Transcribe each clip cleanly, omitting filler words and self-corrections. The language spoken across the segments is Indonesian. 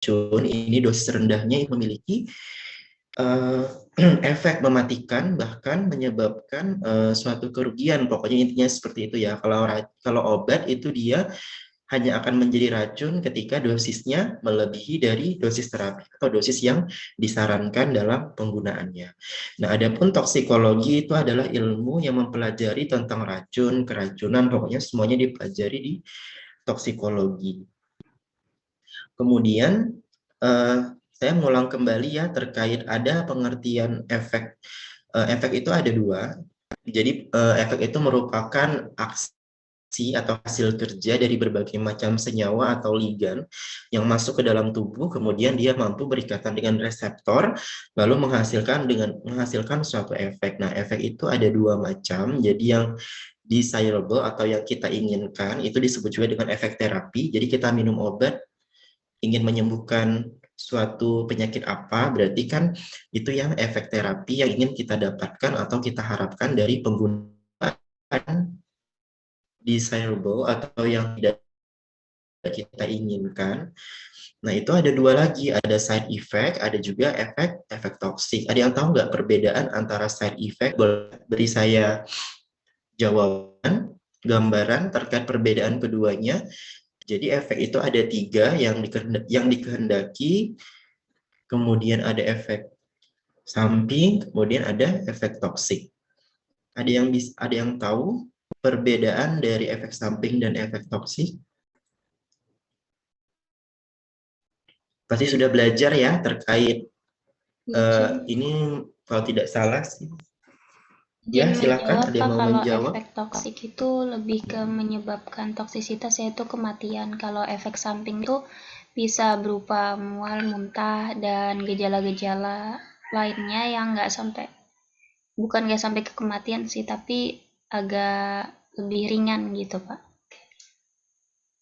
racun ini dosis rendahnya memiliki efek mematikan, bahkan menyebabkan suatu kerugian. Pokoknya intinya seperti itu ya. Kalau obat itu dia hanya akan menjadi racun ketika dosisnya melebihi dari dosis terapi atau dosis yang disarankan dalam penggunaannya. Nah, adapun toksikologi itu adalah ilmu yang mempelajari tentang racun, keracunan, pokoknya semuanya dipelajari di toksikologi. Kemudian saya mengulang kembali ya terkait ada pengertian efek. Efek itu ada dua. Jadi efek itu merupakan aksi atau hasil kerja dari berbagai macam senyawa atau ligan yang masuk ke dalam tubuh, kemudian dia mampu berikatan dengan reseptor, lalu menghasilkan suatu efek. Nah, efek itu ada dua macam. Jadi yang desirable atau yang kita inginkan itu disebut juga dengan efek terapi. Jadi kita minum obat ingin menyembuhkan suatu penyakit apa, berarti kan itu yang efek terapi yang ingin kita dapatkan atau kita harapkan dari penggunaan desirable atau yang tidak kita inginkan. Nah, itu ada dua lagi, ada side effect, ada juga efek toksik. Ada yang tahu nggak perbedaan antara side effect? Boleh beri saya jawaban, gambaran terkait perbedaan keduanya. Jadi efek itu ada tiga yang dikehendaki, kemudian ada efek samping, kemudian ada efek toksik. Ada yang tahu perbedaan dari efek samping dan efek toksik? Pasti sudah belajar ya terkait ini kalau tidak salah sih. Ya, silakan ada yang mau Kalau menjawab. efek toksik itu lebih ke menyebabkan toksisitas yaitu kematian. Kalau efek samping itu bisa berupa mual, muntah, dan gejala-gejala lainnya yang bukan nggak sampai ke kematian sih, tapi agak lebih ringan gitu, Pak.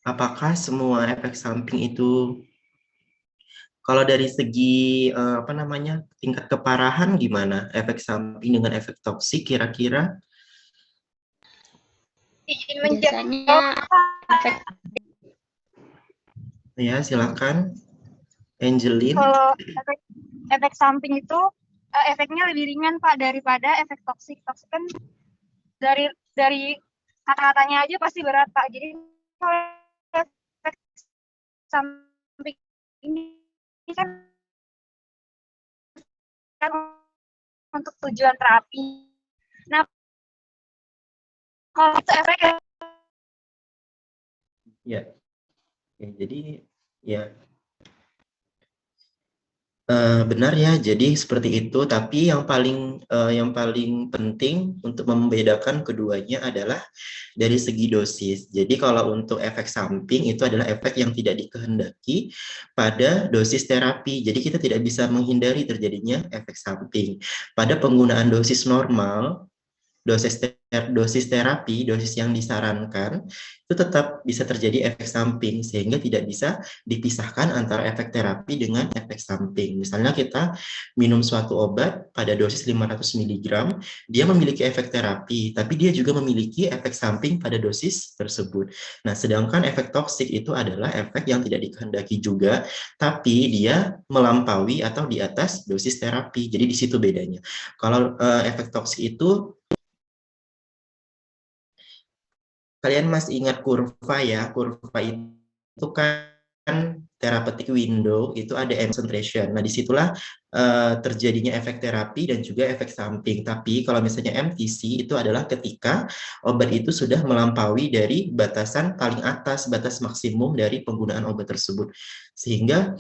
Apakah semua efek samping itu, kalau dari segi apa namanya, tingkat keparahan gimana? Efek samping dengan efek toksik kira-kira? Biasanya efek Ya, silakan Angelin. Kalau efek samping itu efeknya lebih ringan Pak daripada efek toksik. Toksik kan dari kata-katanya aja pasti berat Pak. Jadi kalau efek samping ini kan untuk tujuan terapi. Nah, kalau itu efeknya Ya, jadi ya benar ya, jadi seperti itu. Tapi yang paling penting untuk membedakan keduanya adalah dari segi dosis. Jadi kalau untuk efek samping itu adalah efek yang tidak dikehendaki pada dosis terapi. Jadi kita tidak bisa menghindari terjadinya efek samping. Pada penggunaan dosis normal, dosis terapi, dosis yang disarankan, itu tetap bisa terjadi efek samping, sehingga tidak bisa dipisahkan antara efek terapi dengan efek samping. Misalnya kita minum suatu obat pada dosis 500 mg, dia memiliki efek terapi, tapi dia juga memiliki efek samping pada dosis tersebut. Nah, sedangkan efek toksik itu adalah efek yang tidak dikehendaki juga, tapi dia melampaui atau di atas dosis terapi. Jadi di situ bedanya. Kalau efek toksik itu, kalian masih ingat kurva ya? Kurva itu kan therapeutic window, itu ada concentration. Nah, disitulah terjadinya efek terapi dan juga efek samping. Tapi kalau misalnya MTC itu adalah ketika obat itu sudah melampaui dari batasan paling atas, batas maksimum dari penggunaan obat tersebut. Sehingga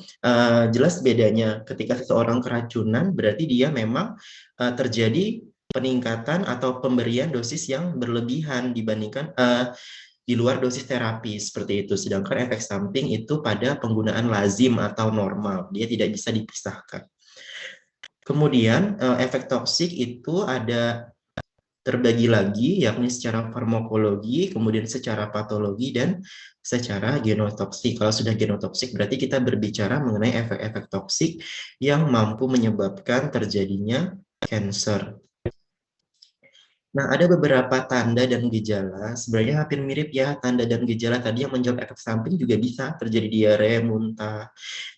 jelas bedanya ketika seseorang keracunan, berarti dia memang terjadi peningkatan atau pemberian dosis yang berlebihan dibandingkan di luar dosis terapi seperti itu. Sedangkan efek samping itu pada penggunaan lazim atau normal, dia tidak bisa dipisahkan. Kemudian efek toksik itu ada terbagi lagi, yakni secara farmakologi, kemudian secara patologi, dan secara genotoksik. Kalau sudah genotoksik, berarti kita berbicara mengenai efek-efek toksik yang mampu menyebabkan terjadinya cancer. Nah, ada beberapa tanda dan gejala, sebenarnya hampir mirip ya, tanda dan gejala tadi yang menjawab efek samping juga bisa terjadi diare, muntah.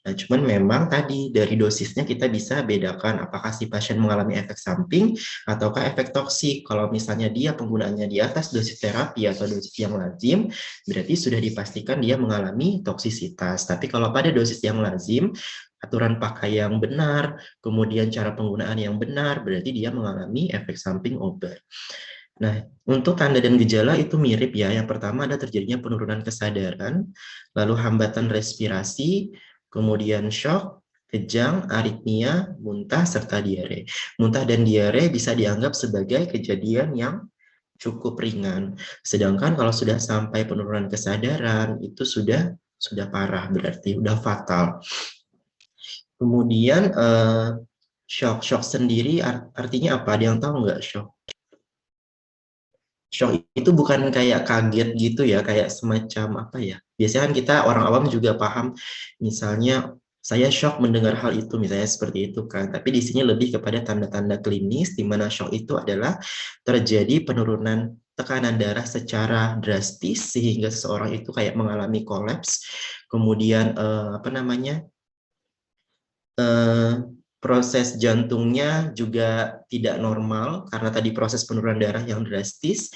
Nah, cuman memang tadi dari dosisnya kita bisa bedakan apakah si pasien mengalami efek samping ataukah efek toksik. Kalau misalnya dia penggunaannya di atas dosis terapi atau dosis yang lazim, berarti sudah dipastikan dia mengalami toksisitas. Tapi kalau pada dosis yang lazim, aturan pakai yang benar, kemudian cara penggunaan yang benar, berarti dia mengalami efek samping obat. Nah, untuk tanda dan gejala itu mirip ya. Yang pertama ada terjadinya penurunan kesadaran, lalu hambatan respirasi, kemudian shock, kejang, aritmia, muntah, serta diare. Muntah dan diare bisa dianggap sebagai kejadian yang cukup ringan. Sedangkan kalau sudah sampai penurunan kesadaran, itu sudah parah, berarti sudah fatal. Kemudian shock sendiri artinya apa? Ada yang tahu nggak shock? Shock itu bukan kayak kaget gitu ya, kayak semacam apa ya? Biasanya kan kita orang awam juga paham, misalnya saya shock mendengar hal itu, misalnya seperti itu kan. Tapi di sini lebih kepada tanda-tanda klinis, di mana shock itu adalah terjadi penurunan tekanan darah secara drastis sehingga seseorang itu kayak mengalami kolaps, kemudian apa namanya? Proses jantungnya juga tidak normal karena tadi proses penurunan darah yang drastis,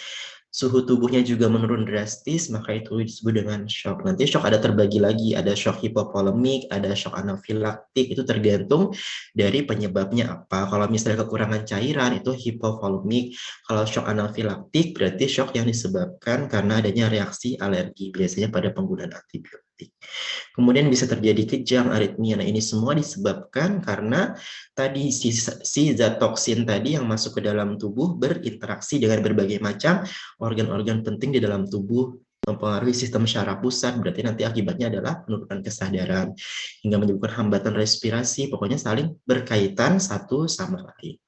suhu tubuhnya juga menurun drastis, maka itu disebut dengan shock. Nanti shock ada terbagi lagi, ada shock hipovolemik, ada shock anafilaktik, itu tergantung dari penyebabnya apa. Kalau misalnya kekurangan cairan itu hipovolemik, kalau shock anafilaktik berarti shock yang disebabkan karena adanya reaksi alergi, biasanya pada penggunaan antibiotik. Kemudian bisa terjadi kejang, aritmia. Nah, ini semua disebabkan karena tadi si zat toksin tadi yang masuk ke dalam tubuh berinteraksi dengan berbagai macam organ-organ penting di dalam tubuh, mempengaruhi sistem syaraf pusat, berarti nanti akibatnya adalah penurunan kesadaran hingga menyebabkan hambatan respirasi, pokoknya saling berkaitan satu sama lain.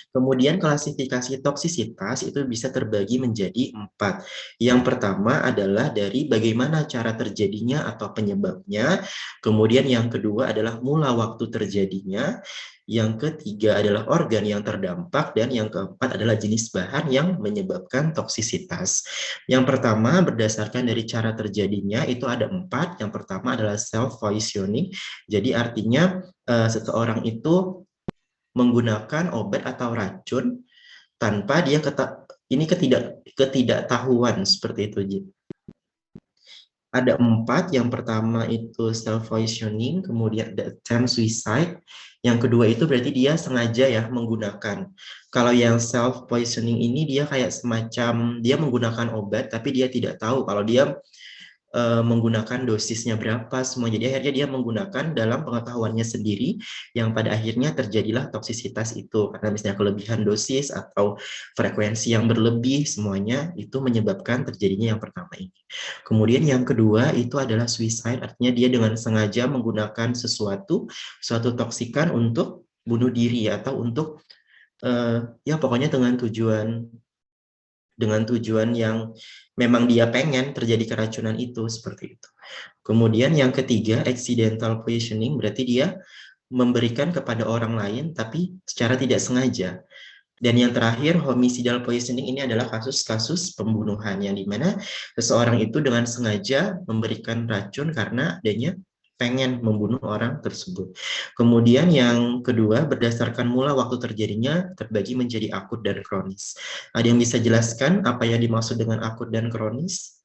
Kemudian klasifikasi toksisitas itu bisa terbagi menjadi 4. Yang pertama adalah dari bagaimana cara terjadinya atau penyebabnya. Kemudian yang kedua adalah mula waktu terjadinya. Yang ketiga adalah organ yang terdampak. Dan yang keempat adalah jenis bahan yang menyebabkan toksisitas. Yang pertama berdasarkan dari cara terjadinya itu ada 4. Yang pertama adalah self-poisoning. Jadi artinya seseorang itu menggunakan obat atau racun tanpa dia ketidaktahuan seperti itu. Ada 4, yang pertama itu self-poisoning, kemudian ada attempt suicide, yang kedua itu berarti dia sengaja ya menggunakan. Kalau yang self-poisoning ini dia kayak semacam dia menggunakan obat tapi dia tidak tahu kalau dia menggunakan dosisnya berapa semua. Jadi akhirnya dia menggunakan dalam pengetahuannya sendiri yang pada akhirnya terjadilah toksisitas itu. Karena misalnya kelebihan dosis atau frekuensi yang berlebih semuanya itu menyebabkan terjadinya yang pertama ini. Kemudian yang kedua itu adalah suicide, artinya dia dengan sengaja menggunakan suatu toksikan untuk bunuh diri atau untuk ya pokoknya dengan tujuan yang memang dia pengen terjadi keracunan itu, seperti itu. Kemudian yang ketiga, accidental poisoning, berarti dia memberikan kepada orang lain tapi secara tidak sengaja. Dan yang terakhir, homicidal poisoning, ini adalah kasus-kasus pembunuhan yang dimana seseorang itu dengan sengaja memberikan racun karena adanya pengen membunuh orang tersebut. Kemudian yang kedua, berdasarkan mula waktu terjadinya terbagi menjadi akut dan kronis. Ada yang bisa jelaskan apa yang dimaksud dengan akut dan kronis?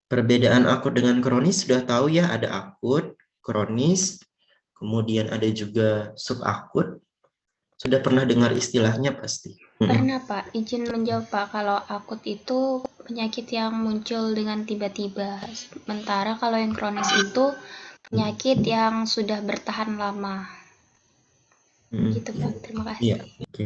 Perbedaan akut dengan kronis sudah tahu ya, ada akut, kronis, kemudian ada juga subakut. Sudah pernah dengar istilahnya pasti. Pernah Pak, izin menjawab Pak, kalau akut itu penyakit yang muncul dengan tiba-tiba, sementara kalau yang kronis itu penyakit yang sudah bertahan lama. Gitu Pak, terima kasih. Iya, oke.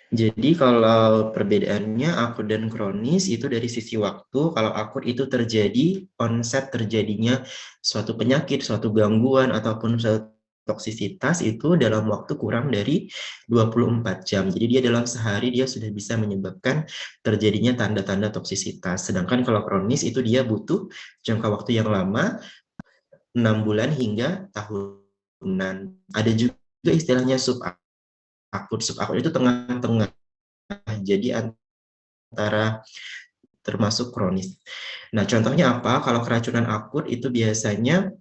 Jadi kalau perbedaannya akut dan kronis itu dari sisi waktu. Kalau akut itu terjadi onset terjadinya suatu penyakit, suatu gangguan ataupun suatu toksisitas itu dalam waktu kurang dari 24 jam. Jadi dia dalam sehari dia sudah bisa menyebabkan terjadinya tanda-tanda toksisitas. Sedangkan kalau kronis itu dia butuh jangka waktu yang lama 6 bulan hingga tahunan. Ada juga istilahnya subakut. Subakut itu tengah-tengah, jadi antara termasuk kronis. Nah, contohnya apa? Kalau keracunan akut itu biasanya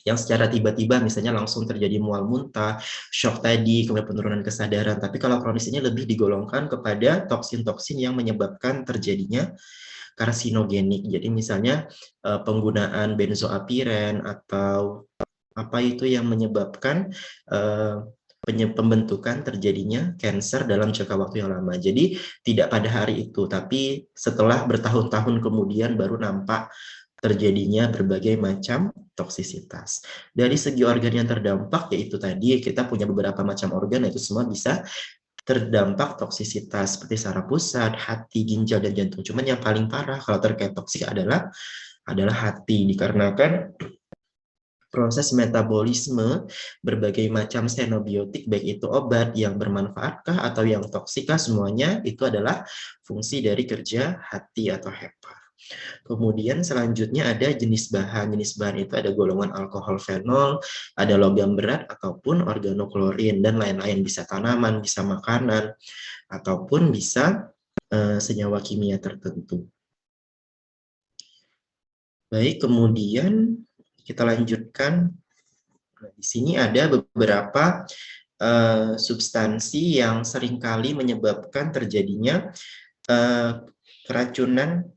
yang secara tiba-tiba, misalnya langsung terjadi mual muntah, shock tadi, kemudian penurunan kesadaran. Tapi kalau kronis ini lebih digolongkan kepada toksin-toksin yang menyebabkan terjadinya karsinogenik. Jadi misalnya penggunaan benzoapiren atau apa itu yang menyebabkan pembentukan terjadinya kanker dalam jangka waktu yang lama. Jadi tidak pada hari itu, tapi setelah bertahun-tahun kemudian baru nampak terjadinya berbagai macam toksisitas. Dari segi organ yang terdampak, yaitu tadi kita punya beberapa macam organ, itu semua bisa terdampak toksisitas seperti saraf pusat, hati, ginjal, dan jantung. Cuman yang paling parah kalau terkait toksik adalah hati, dikarenakan proses metabolisme berbagai macam xenobiotik, baik itu obat yang bermanfaatkah atau yang toksika, semuanya itu adalah fungsi dari kerja hati atau hepar. Kemudian selanjutnya ada jenis bahan. Jenis bahan itu ada golongan alkohol fenol, ada logam berat ataupun organoklorin, dan lain-lain. Bisa tanaman, bisa makanan, ataupun bisa senyawa kimia tertentu. Baik, kemudian kita lanjutkan. Nah, di sini ada beberapa substansi yang seringkali menyebabkan terjadinya keracunan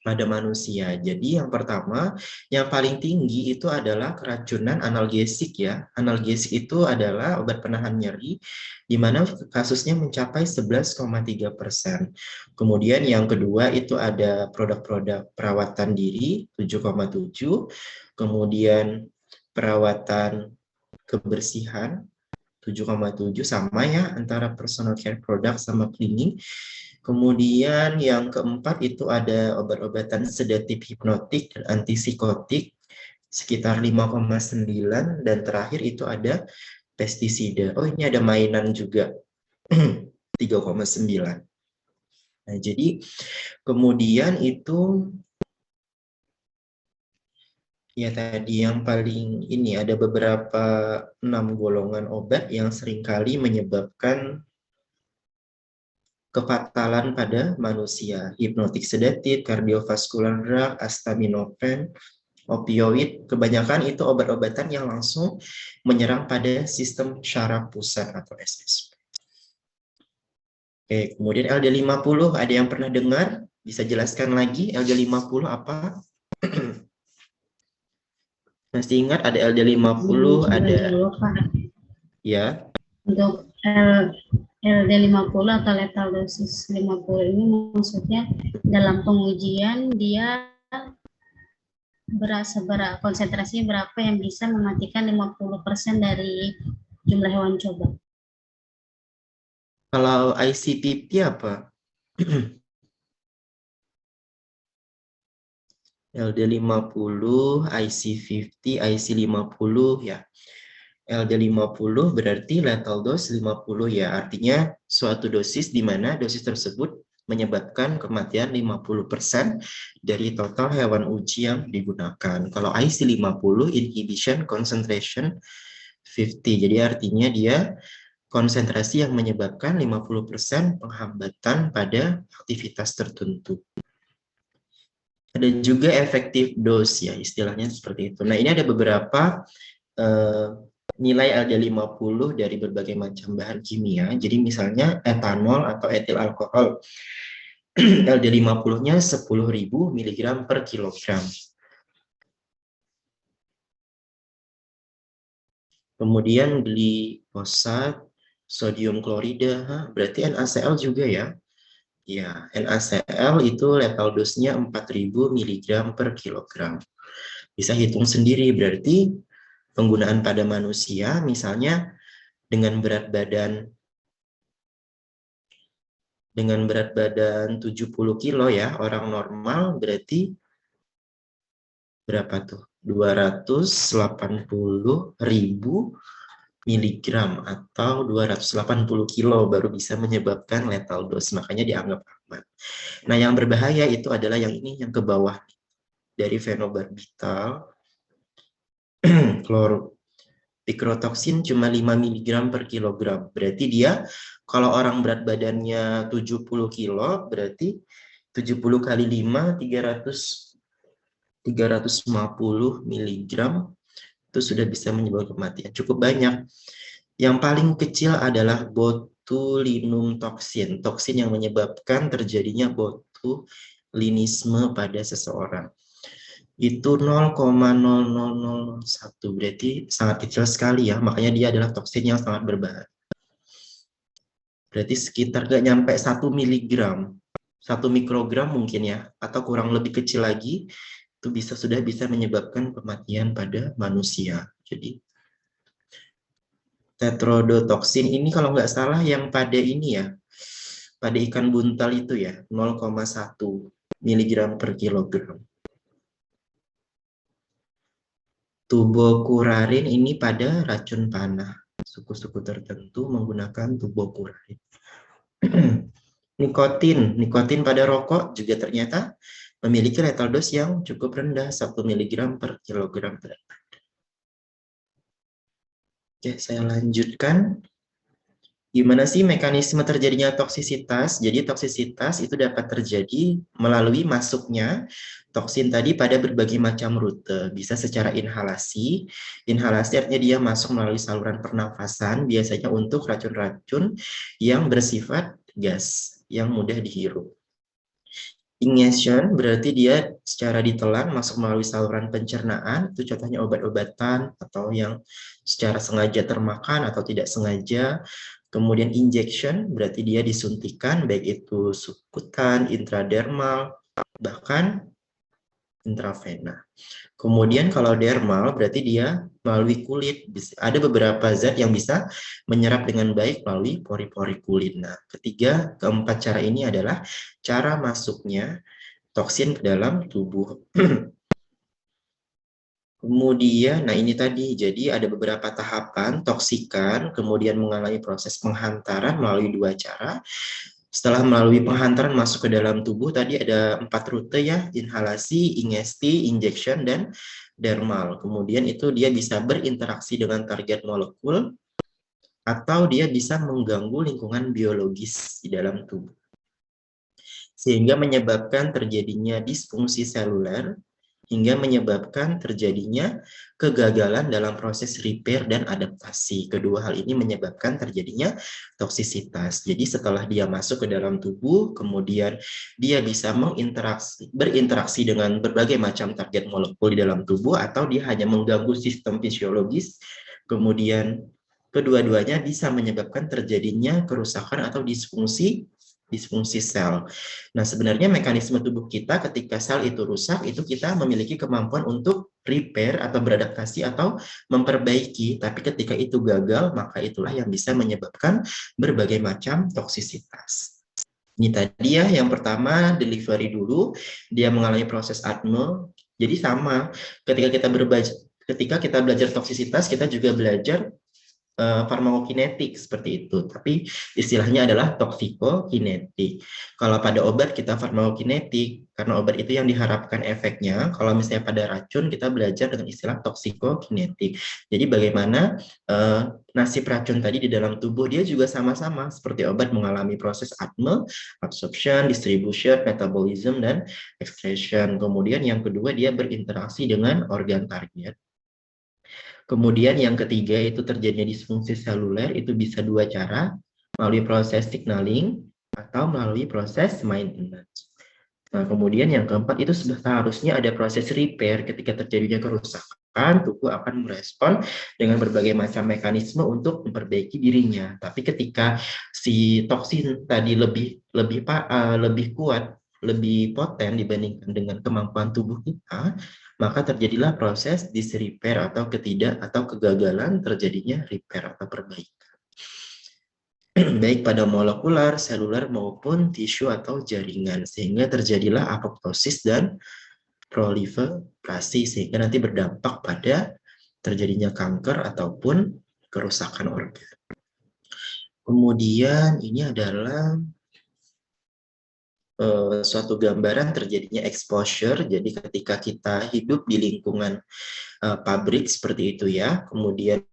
pada manusia. Jadi yang pertama, yang paling tinggi itu adalah keracunan analgesik ya. Analgesik itu adalah obat penahan nyeri, di mana kasusnya mencapai 11,3%. Kemudian yang kedua itu ada produk-produk perawatan diri 7,7%. Kemudian perawatan kebersihan 7,7, sama ya antara personal care product sama cleaning. Kemudian yang keempat itu ada obat-obatan sedatif hipnotik dan antipsikotik sekitar 5,9, dan terakhir itu ada pestisida. Oh, ini ada mainan juga 3,9. Nah, jadi kemudian itu ya tadi yang paling ini ada beberapa 6 golongan obat yang seringkali menyebabkan kefatalan pada manusia. Hipnotik sedatif, kardiovaskular drug, acetaminophen, opioid, kebanyakan itu obat-obatan yang langsung menyerang pada sistem syaraf pusat atau SSP. Oke, kemudian LD50, ada yang pernah dengar? Bisa jelaskan lagi LD50 apa? Masih ingat ada LD50, ada ya. Untuk LD50 atau lethal dosis 50 ini maksudnya dalam pengujian dia konsentrasi berapa yang bisa mematikan 50% dari jumlah hewan coba. Kalau IC50 apa? LD50, IC50, IC50 ya. LD50 berarti lethal dose 50 ya. Artinya suatu dosis di mana dosis tersebut menyebabkan kematian 50% dari total hewan uji yang digunakan. Kalau IC50, inhibition concentration 50. Jadi artinya dia konsentrasi yang menyebabkan 50% penghambatan pada aktivitas tertentu. Ada juga efektif dose ya, istilahnya seperti itu. Nah, ini ada beberapa nilai LD50 dari berbagai macam bahan kimia. Jadi misalnya etanol atau etil alkohol. LD50-nya 10.000 mg per kilogram. Kemudian glikosat, sodium klorida, berarti NaCl juga ya. Ya, NaCl itu lethal dose-nya 4.000 mg per kilogram. Bisa hitung sendiri, berarti penggunaan pada manusia, misalnya dengan berat badan 70 kilo ya, orang normal berarti berapa tuh? 280.000 miligram atau 280 kilo baru bisa menyebabkan lethal dose, makanya dianggap aman. Nah, yang berbahaya itu adalah yang ini, yang ke bawah, dari fenobarbital Pikrotoksin cuma 5 mg per kilogram. Berarti dia kalau orang berat badannya 70 kilo, berarti 70 kali 5, 350 mg itu sudah bisa menyebabkan kematian. Cukup banyak. Yang paling kecil adalah botulinum toksin, toksin yang menyebabkan terjadinya botulinisme pada seseorang. Itu 0,0001, berarti sangat kecil sekali ya, makanya dia adalah toksin yang sangat berbahaya. Berarti sekitar gak nyampe 1 mg, 1 mikrogram mungkin ya, atau kurang lebih kecil lagi, itu sudah bisa menyebabkan kematian pada manusia. Jadi tetrodotoksin ini kalau nggak salah yang pada ini ya, pada ikan buntal itu ya, 0,1 mg per kilogram. Tubokurarin ini pada racun panah. Suku-suku tertentu menggunakan tubokurarin. Nikotin pada rokok juga ternyata memiliki lethal dose yang cukup rendah, 1 mg per kilogram berat badan. Oke, saya lanjutkan. Gimana sih mekanisme terjadinya toksisitas? Jadi toksisitas itu dapat terjadi melalui masuknya toksin tadi pada berbagai macam rute. Bisa secara inhalasi. Inhalasi artinya dia masuk melalui saluran pernafasan, biasanya untuk racun-racun yang bersifat gas, yang mudah dihirup. Ingestion berarti dia secara ditelan masuk melalui saluran pencernaan, itu contohnya obat-obatan atau yang secara sengaja termakan atau tidak sengaja. Kemudian injection berarti dia disuntikan, baik itu subkutan, intradermal, bahkan intravena. Kemudian kalau dermal berarti dia melalui kulit. Ada beberapa zat yang bisa menyerap dengan baik melalui pori-pori kulit. Nah, keempat cara ini adalah cara masuknya toksin ke dalam tubuh. Kemudian, nah ini tadi, jadi ada beberapa tahapan toksikan, kemudian mengalami proses penghantaran melalui 2 cara. Setelah melalui penghantaran masuk ke dalam tubuh, tadi ada 4 rute ya, inhalasi, ingesti, injection, dan dermal. Kemudian itu dia bisa berinteraksi dengan target molekul, atau dia bisa mengganggu lingkungan biologis di dalam tubuh. Sehingga menyebabkan terjadinya disfungsi seluler, hingga menyebabkan terjadinya kegagalan dalam proses repair dan adaptasi. Kedua hal ini menyebabkan terjadinya toksisitas. Jadi setelah dia masuk ke dalam tubuh, kemudian dia bisa berinteraksi dengan berbagai macam target molekul di dalam tubuh, atau dia hanya mengganggu sistem fisiologis, kemudian kedua-duanya bisa menyebabkan terjadinya kerusakan atau disfungsi sel. Nah, sebenarnya mekanisme tubuh kita ketika sel itu rusak, itu kita memiliki kemampuan untuk repair atau beradaptasi atau memperbaiki. Tapi ketika itu gagal, maka itulah yang bisa menyebabkan berbagai macam toksisitas. Ini tadi ya, yang pertama delivery dulu, dia mengalami proses ADME. Jadi sama, ketika kita belajar toksisitas, kita juga belajar farmakokinetik seperti itu, tapi istilahnya adalah toksikokinetik. Kalau pada obat kita farmakokinetik, karena obat itu yang diharapkan efeknya. Kalau misalnya pada racun kita belajar dengan istilah toksikokinetik. Jadi bagaimana nasib racun tadi di dalam tubuh, dia juga sama-sama seperti obat mengalami proses ADME, absorption, distribution, metabolism, dan excretion. Kemudian yang kedua dia berinteraksi dengan organ target. Kemudian yang ketiga itu terjadinya disfungsi seluler, itu bisa 2 cara, melalui proses signaling atau melalui proses maintenance. Nah, kemudian yang keempat itu seharusnya ada proses repair. Ketika terjadinya kerusakan, tubuh akan merespon dengan berbagai macam mekanisme untuk memperbaiki dirinya. Tapi ketika si toksin tadi lebih kuat, lebih poten dibandingkan dengan kemampuan tubuh kita, maka terjadilah proses disrepair atau kegagalan terjadinya repair atau perbaikan. Baik pada molekular, seluler maupun tisu atau jaringan, sehingga terjadilah apoptosis dan proliferasi, sehingga nanti berdampak pada terjadinya kanker ataupun kerusakan organ. Kemudian ini adalah suatu gambaran terjadinya exposure. Jadi ketika kita hidup di lingkungan pabrik seperti itu ya, kemudian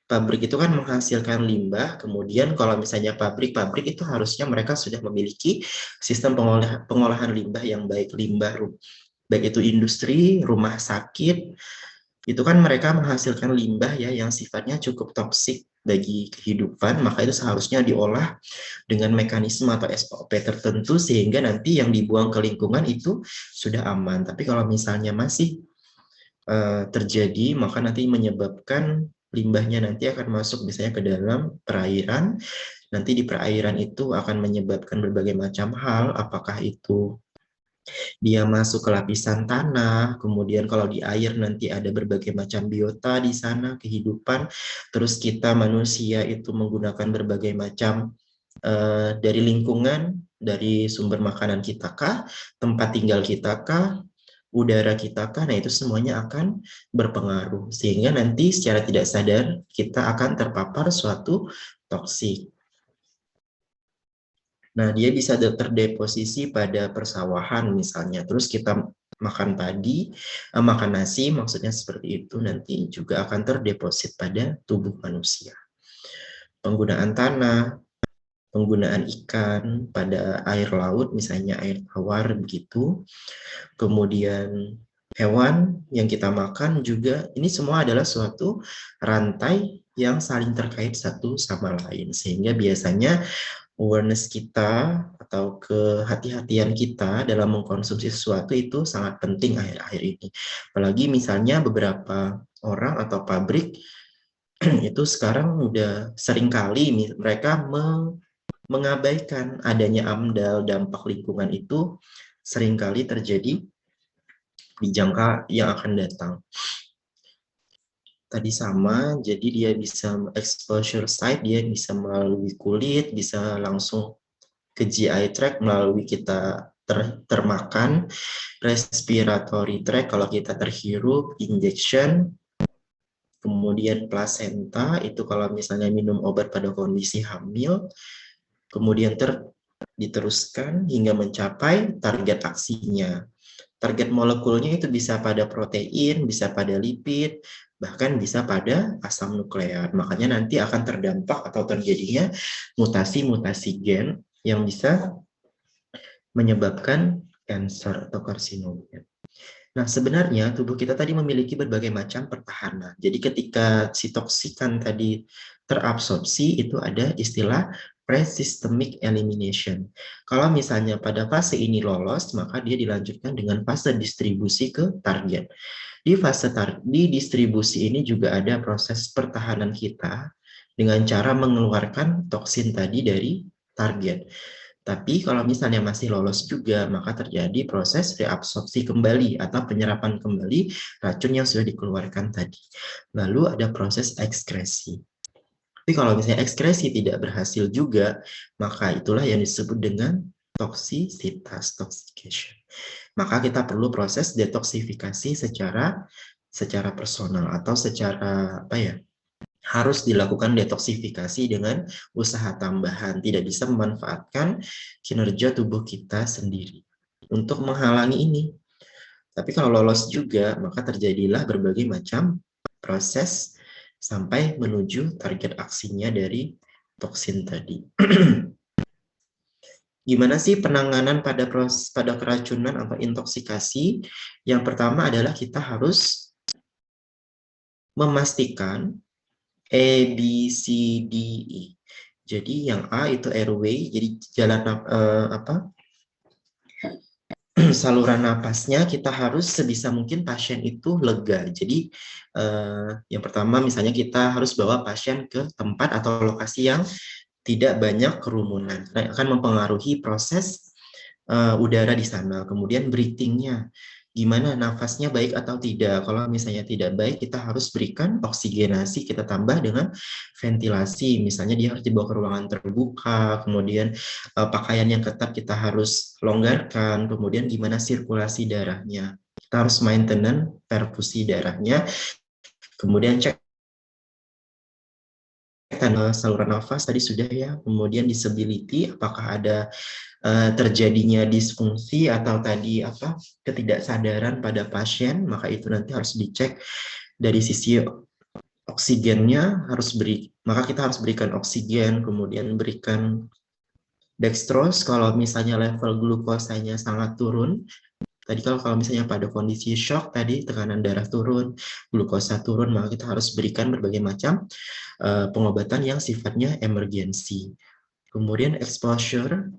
pabrik itu kan menghasilkan limbah, kemudian kalau misalnya pabrik itu harusnya mereka sudah memiliki sistem pengolahan limbah yang baik, baik itu industri, rumah sakit, itu kan mereka menghasilkan limbah ya yang sifatnya cukup toksik bagi kehidupan, maka itu seharusnya diolah dengan mekanisme atau SOP tertentu sehingga nanti yang dibuang ke lingkungan itu sudah aman. Tapi kalau misalnya masih terjadi, maka nanti menyebabkan limbahnya nanti akan masuk misalnya ke dalam perairan. Nanti di perairan itu akan menyebabkan berbagai macam hal, apakah itu dia masuk ke lapisan tanah, kemudian kalau di air nanti ada berbagai macam biota di sana, kehidupan, terus kita manusia itu menggunakan berbagai macam dari lingkungan, dari sumber makanan kita kah, tempat tinggal kita kah, udara kita kah, nah itu semuanya akan berpengaruh, sehingga nanti secara tidak sadar kita akan terpapar suatu toksik. Nah, dia bisa terdeposisi pada persawahan misalnya, terus kita makan padi, makan nasi, maksudnya seperti itu, nanti juga akan terdeposit pada tubuh manusia. Penggunaan tanah, penggunaan ikan pada air laut, misalnya air tawar begitu, kemudian hewan yang kita makan juga, ini semua adalah suatu rantai yang saling terkait satu sama lain, sehingga biasanya awareness kita atau kehati-hatian kita dalam mengkonsumsi sesuatu itu sangat penting akhir-akhir ini. Apalagi misalnya beberapa orang atau pabrik itu sekarang udah seringkali mereka mengabaikan adanya AMDAL, dampak lingkungan itu seringkali terjadi di jangka yang akan datang. Tadi sama, jadi dia bisa exposure site, dia bisa melalui kulit, bisa langsung ke GI tract melalui kita termakan, respiratory tract kalau kita terhirup, injection, kemudian placenta, itu kalau misalnya minum obat pada kondisi hamil, kemudian diteruskan hingga mencapai target aksinya. Target molekulnya itu bisa pada protein, bisa pada lipid, bahkan bisa pada asam nukleat. Makanya nanti akan terdampak atau terjadinya mutasi-mutasi gen yang bisa menyebabkan kanker atau karsinoma. Nah, sebenarnya tubuh kita tadi memiliki berbagai macam pertahanan. Jadi ketika si toksikan tadi terabsorpsi, itu ada istilah pre-systemic elimination. Kalau misalnya pada fase ini lolos, maka dia dilanjutkan dengan fase distribusi ke target. Di fase di distribusi ini juga ada proses pertahanan kita dengan cara mengeluarkan toksin tadi dari target. Tapi kalau misalnya masih lolos juga, maka terjadi proses reabsorpsi kembali atau penyerapan kembali racun yang sudah dikeluarkan tadi. Lalu ada proses ekskresi. Tapi kalau misalnya ekskresi tidak berhasil juga, maka itulah yang disebut dengan toksisitas, toxification. Maka kita perlu proses detoksifikasi secara personal atau secara harus dilakukan detoksifikasi dengan usaha tambahan, tidak bisa memanfaatkan kinerja tubuh kita sendiri untuk menghalangi ini. Tapi kalau lolos juga, maka terjadilah berbagai macam proses sampai menuju target aksinya dari toksin tadi. Gimana sih penanganan pada keracunan atau intoksikasi? Yang pertama adalah kita harus memastikan A, B, C, D, E. Jadi yang A itu airway, jadi jalan saluran napasnya kita harus sebisa mungkin pasien itu lega. Jadi yang pertama misalnya kita harus bawa pasien ke tempat atau lokasi yang tidak banyak kerumunan. Nah, akan mempengaruhi proses udara di sana. Kemudian breathing-nya. Gimana nafasnya baik atau tidak. Kalau misalnya tidak baik, kita harus berikan oksigenasi, kita tambah dengan ventilasi. Misalnya dia harus dibawa ke ruangan terbuka, kemudian pakaian yang ketat kita harus longgarkan, kemudian gimana sirkulasi darahnya. Kita harus maintenance perfusi darahnya, kemudian cek saluran nafas tadi sudah ya, kemudian disability, apakah ada terjadinya disfungsi atau tadi ketidaksadaran pada pasien, maka itu nanti harus dicek dari sisi oksigennya maka kita harus berikan oksigen, kemudian berikan dextrose kalau misalnya level glukosanya sangat turun. Tadi kalau misalnya pada kondisi shock tadi tekanan darah turun, glukosa turun, maka kita harus berikan berbagai macam pengobatan yang sifatnya emergensi. Kemudian exposure,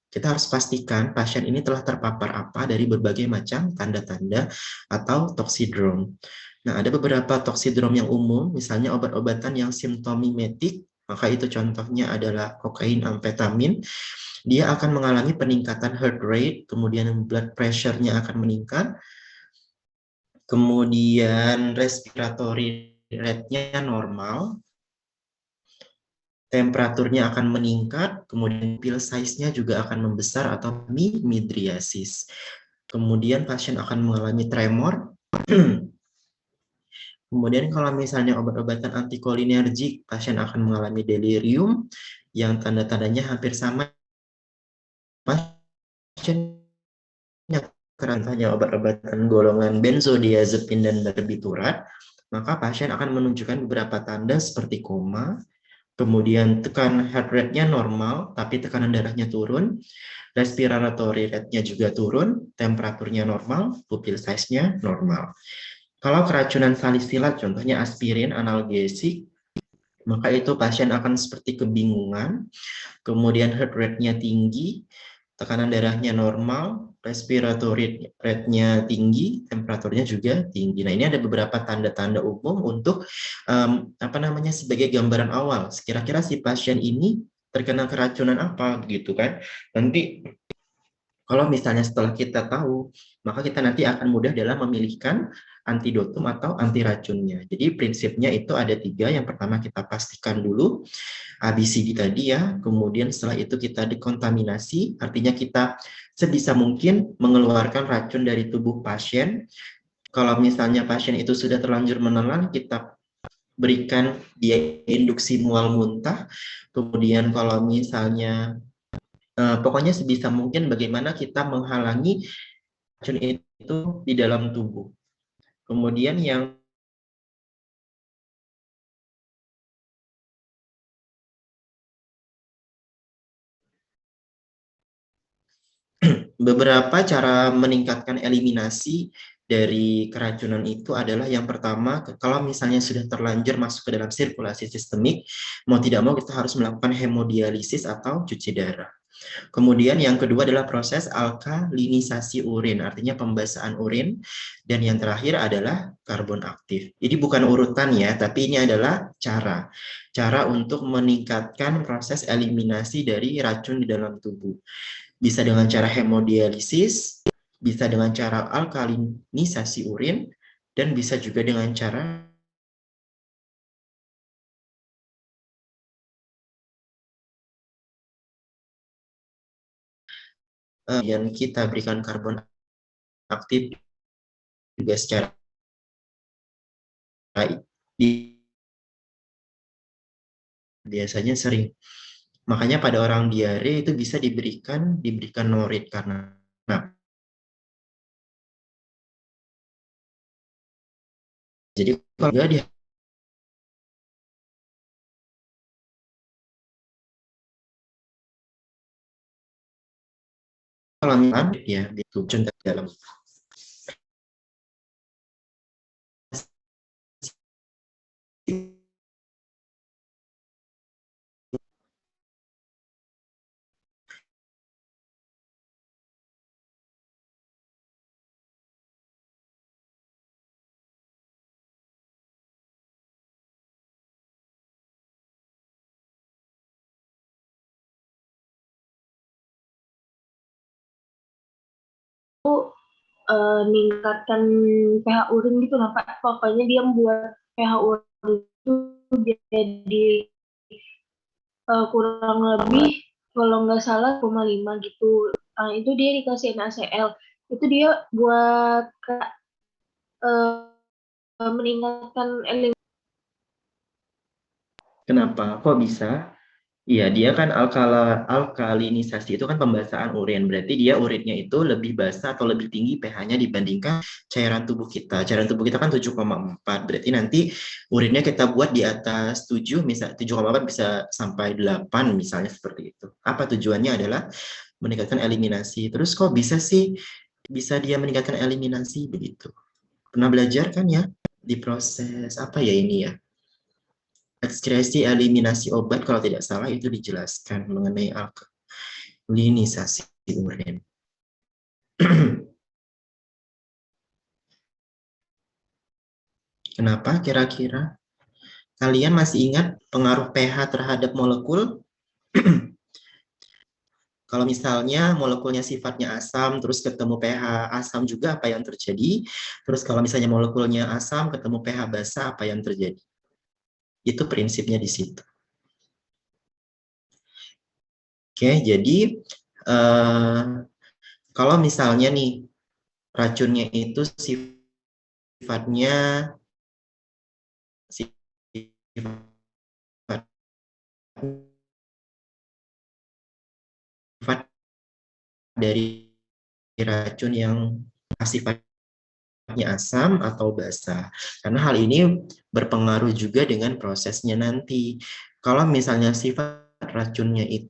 kita harus pastikan pasien ini telah terpapar apa dari berbagai macam tanda-tanda atau toksidrom. Nah, ada beberapa toksidrom yang umum, misalnya obat-obatan yang simptomimetik, maka itu contohnya adalah kokain, amfetamin. Dia akan mengalami peningkatan heart rate, kemudian blood pressure-nya akan meningkat, kemudian respiratory rate-nya normal, temperaturnya akan meningkat, kemudian pupil size-nya juga akan membesar atau midriasis. Kemudian pasien akan mengalami tremor. Kemudian kalau misalnya obat-obatan antikolinergik, pasien akan mengalami delirium yang tanda-tandanya hampir sama. Pasien hanya obat-obatan golongan benzodiazepin dan barbiturat, maka pasien akan menunjukkan beberapa tanda seperti koma, kemudian heart rate-nya normal, tapi tekanan darahnya turun, respiratory rate-nya juga turun, temperaturnya normal, pupil size-nya normal. Kalau keracunan salisilat, contohnya aspirin, analgesik, maka itu pasien akan seperti kebingungan, kemudian heart rate-nya tinggi, tekanan darahnya normal, respiratory rate-nya tinggi, temperaturnya juga tinggi. Nah, ini ada beberapa tanda-tanda umum untuk sebagai gambaran awal. Kira-kira si pasien ini terkena keracunan apa gitu kan? Nanti kalau misalnya setelah kita tahu, maka kita nanti akan mudah dalam memilihkan antidotum atau anti racunnya. Jadi prinsipnya itu ada 3. Yang pertama kita pastikan dulu ABCD tadi ya, kemudian setelah itu kita dekontaminasi, artinya kita sebisa mungkin mengeluarkan racun dari tubuh pasien. Kalau misalnya pasien itu sudah terlanjur menelan, kita berikan dia induksi mual muntah. Kemudian kalau misalnya pokoknya sebisa mungkin bagaimana kita menghalangi racun itu di dalam tubuh. Kemudian yang beberapa cara meningkatkan eliminasi dari keracunan itu adalah yang pertama, kalau misalnya sudah terlanjur masuk ke dalam sirkulasi sistemik, mau tidak mau kita harus melakukan hemodialisis atau cuci darah. Kemudian yang kedua adalah proses alkalinisasi urin, artinya pembasahan urin. Dan yang terakhir adalah karbon aktif. Jadi bukan urutan ya, tapi ini adalah cara untuk meningkatkan proses eliminasi dari racun di dalam tubuh. Bisa dengan cara hemodialisis, bisa dengan cara alkalinisasi urin, dan bisa juga dengan cara yang kita berikan karbon aktif juga secara biasanya sering. Makanya pada orang diare itu bisa diberikan norit karena jadi kalau nggak dia alamiah ya itu contoh dalam meningkatkan pH urin gitu lah Pak. Pokoknya dia membuat pH urin itu jadi kurang lebih kalau nggak salah 0,5 gitu. Itu dia dikasih NaCl. Itu dia buat meningkatkan Kenapa? Kok bisa? Iya, dia kan alkalinisasi itu kan pembasaan urin. Berarti dia urinnya itu lebih basa atau lebih tinggi pH-nya dibandingkan cairan tubuh kita. Cairan tubuh kita kan 7,4. Berarti nanti urinnya kita buat di atas 7, misal 7,4 bisa sampai 8 misalnya seperti itu. Apa tujuannya adalah meningkatkan eliminasi. Terus kok bisa sih bisa dia meningkatkan eliminasi begitu? Pernah belajar kan ya di proses apa ya ini ya? Ekskresi eliminasi obat kalau tidak salah itu dijelaskan mengenai alkalinisasi urin. Kenapa kira-kira? Kalian masih ingat pengaruh pH terhadap molekul? Kalau misalnya molekulnya sifatnya asam, terus ketemu pH asam juga, apa yang terjadi? Terus kalau misalnya molekulnya asam, ketemu pH basa, apa yang terjadi? Itu prinsipnya di situ. Oke, jadi kalau misalnya nih racunnya itu sifatnya sifat dari racun yang sifatnya asam atau basa. Karena hal ini berpengaruh juga dengan prosesnya nanti. Kalau misalnya sifat racunnya itu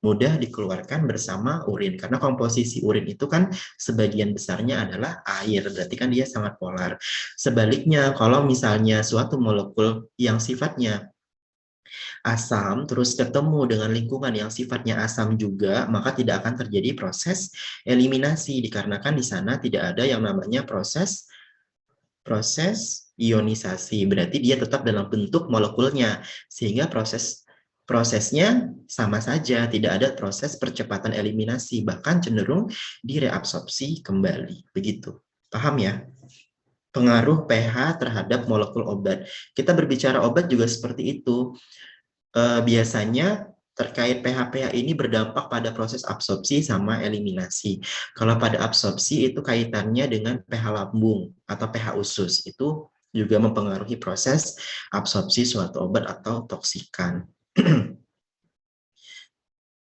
mudah dikeluarkan bersama urin. Karena komposisi urin itu kan sebagian besarnya adalah air, berarti kan dia sangat polar. Sebaliknya, kalau misalnya suatu molekul yang sifatnya asam, terus ketemu dengan lingkungan yang sifatnya asam juga, maka tidak akan terjadi proses eliminasi, dikarenakan di sana tidak ada yang namanya proses ionisasi. Berarti dia tetap dalam bentuk molekulnya, sehingga prosesnya sama saja, tidak ada proses percepatan eliminasi, bahkan cenderung direabsorpsi kembali. Begitu. Paham ya? Pengaruh pH terhadap molekul obat. Kita berbicara obat juga seperti itu. Biasanya terkait pH-pH ini berdampak pada proses absorpsi sama eliminasi. Kalau pada absorpsi itu kaitannya dengan pH lambung atau pH usus. Itu juga mempengaruhi proses absorpsi suatu obat atau toksikan.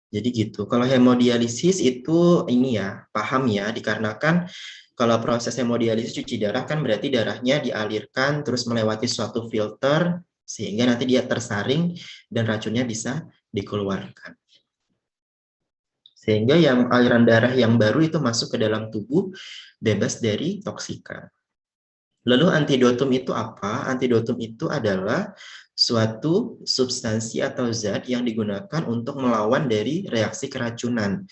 Jadi gitu. Kalau hemodialisis itu ini ya, paham ya, dikarenakan kalau proses hemodialisis cuci darah kan berarti darahnya dialirkan terus melewati suatu filter sehingga nanti dia tersaring dan racunnya bisa dikeluarkan. Sehingga yang aliran darah yang baru itu masuk ke dalam tubuh bebas dari toksika. Lalu antidotum itu apa? Antidotum itu adalah suatu substansi atau zat yang digunakan untuk melawan dari reaksi keracunan.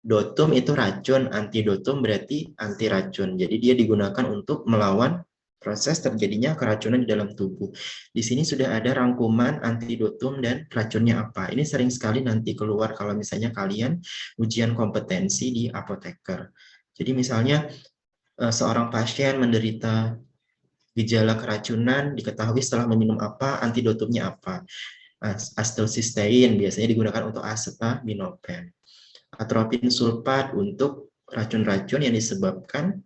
Dotum itu racun, antidotum berarti anti racun. Jadi dia digunakan untuk melawan proses terjadinya keracunan di dalam tubuh. Di sini sudah ada rangkuman antidotum dan racunnya apa. Ini sering sekali nanti keluar kalau misalnya kalian ujian kompetensi di apoteker. Jadi misalnya seorang pasien menderita gejala keracunan, diketahui setelah meminum apa, antidotumnya apa. Acetylcysteine biasanya digunakan untuk acetaminophen. Atropin sulfat untuk racun-racun yang disebabkan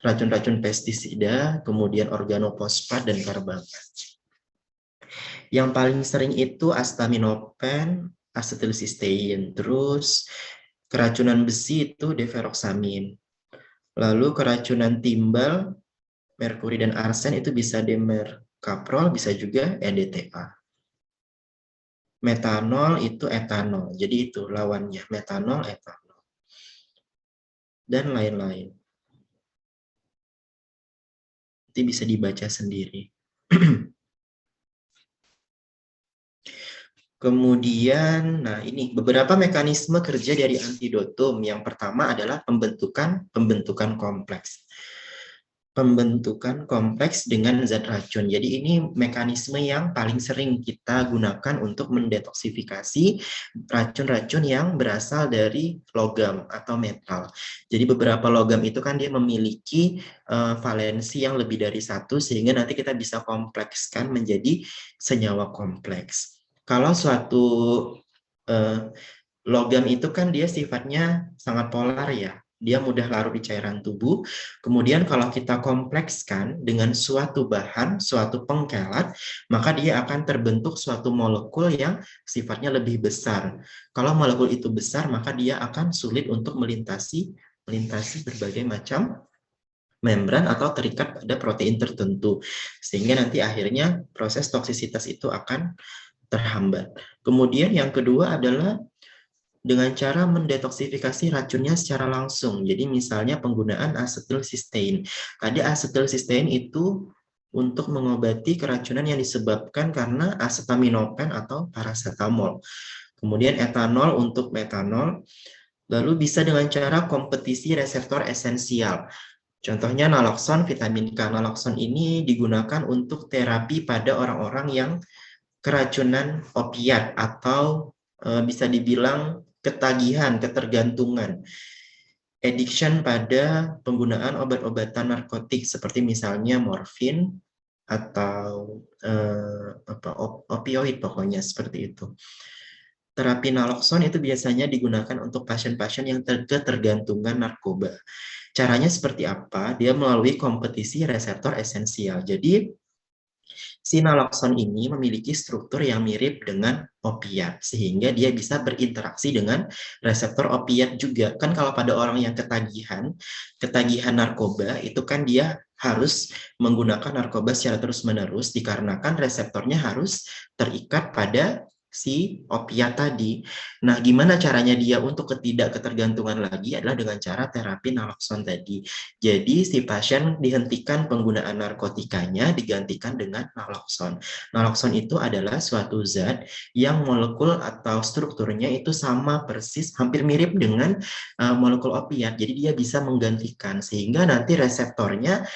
racun-racun pestisida, kemudian organofosfat dan karbamid. Yang paling sering itu acetaminophen, acetylcysteine, terus keracunan besi itu deferoxamine. Lalu keracunan timbal, merkuri dan arsen itu bisa demercaprol, bisa juga EDTA. Metanol itu etanol, jadi itu lawannya, metanol, etanol. Dan lain-lain. Nanti bisa dibaca sendiri. Kemudian, nah ini beberapa mekanisme kerja dari antidotum. Yang pertama adalah pembentukan kompleks. pembentukan kompleks dengan zat racun. Jadi ini mekanisme yang paling sering kita gunakan untuk mendetoksifikasi racun-racun yang berasal dari logam atau metal. Jadi beberapa logam itu kan dia memiliki valensi yang lebih dari satu, sehingga nanti kita bisa komplekskan menjadi senyawa kompleks. Kalau suatu logam itu kan dia sifatnya sangat polar ya. Dia mudah larut di cairan tubuh. Kemudian kalau kita komplekskan dengan suatu bahan, suatu pengkelat, maka dia akan terbentuk suatu molekul yang sifatnya lebih besar. Kalau molekul itu besar, maka dia akan sulit untuk melintasi berbagai macam membran atau terikat pada protein tertentu. Sehingga nanti akhirnya proses toksisitas itu akan terhambat. Kemudian yang kedua adalah dengan cara mendetoksifikasi racunnya secara langsung. Jadi misalnya penggunaan asetilsistein. Tadi asetilsistein itu untuk mengobati keracunan yang disebabkan karena acetaminophen atau paracetamol. Kemudian etanol untuk metanol. Lalu bisa dengan cara kompetisi reseptor esensial. Contohnya naloxon, vitamin K. Naloxon ini digunakan untuk terapi pada orang-orang yang keracunan opiat atau bisa dibilang ketagihan, ketergantungan, addiction pada penggunaan obat-obatan narkotik seperti misalnya morfin atau opioid pokoknya seperti itu. Terapi naloxon itu biasanya digunakan untuk pasien-pasien yang ketergantungan narkoba. Caranya seperti apa? Dia melalui kompetisi reseptor esensial. Jadi si naloxon ini memiliki struktur yang mirip dengan opiat, sehingga dia bisa berinteraksi dengan reseptor opiat juga. Kan kalau pada orang yang ketagihan narkoba, itu kan dia harus menggunakan narkoba secara terus-menerus, dikarenakan reseptornya harus terikat pada si opiat tadi. Nah, gimana caranya dia untuk tidak ketergantungan lagi adalah dengan cara terapi naloxon tadi. Jadi, si pasien dihentikan penggunaan narkotikanya, digantikan dengan naloxon. Naloxon itu adalah suatu zat yang molekul atau strukturnya itu sama persis, hampir mirip dengan molekul opiat. Jadi, dia bisa menggantikan, sehingga nanti reseptornya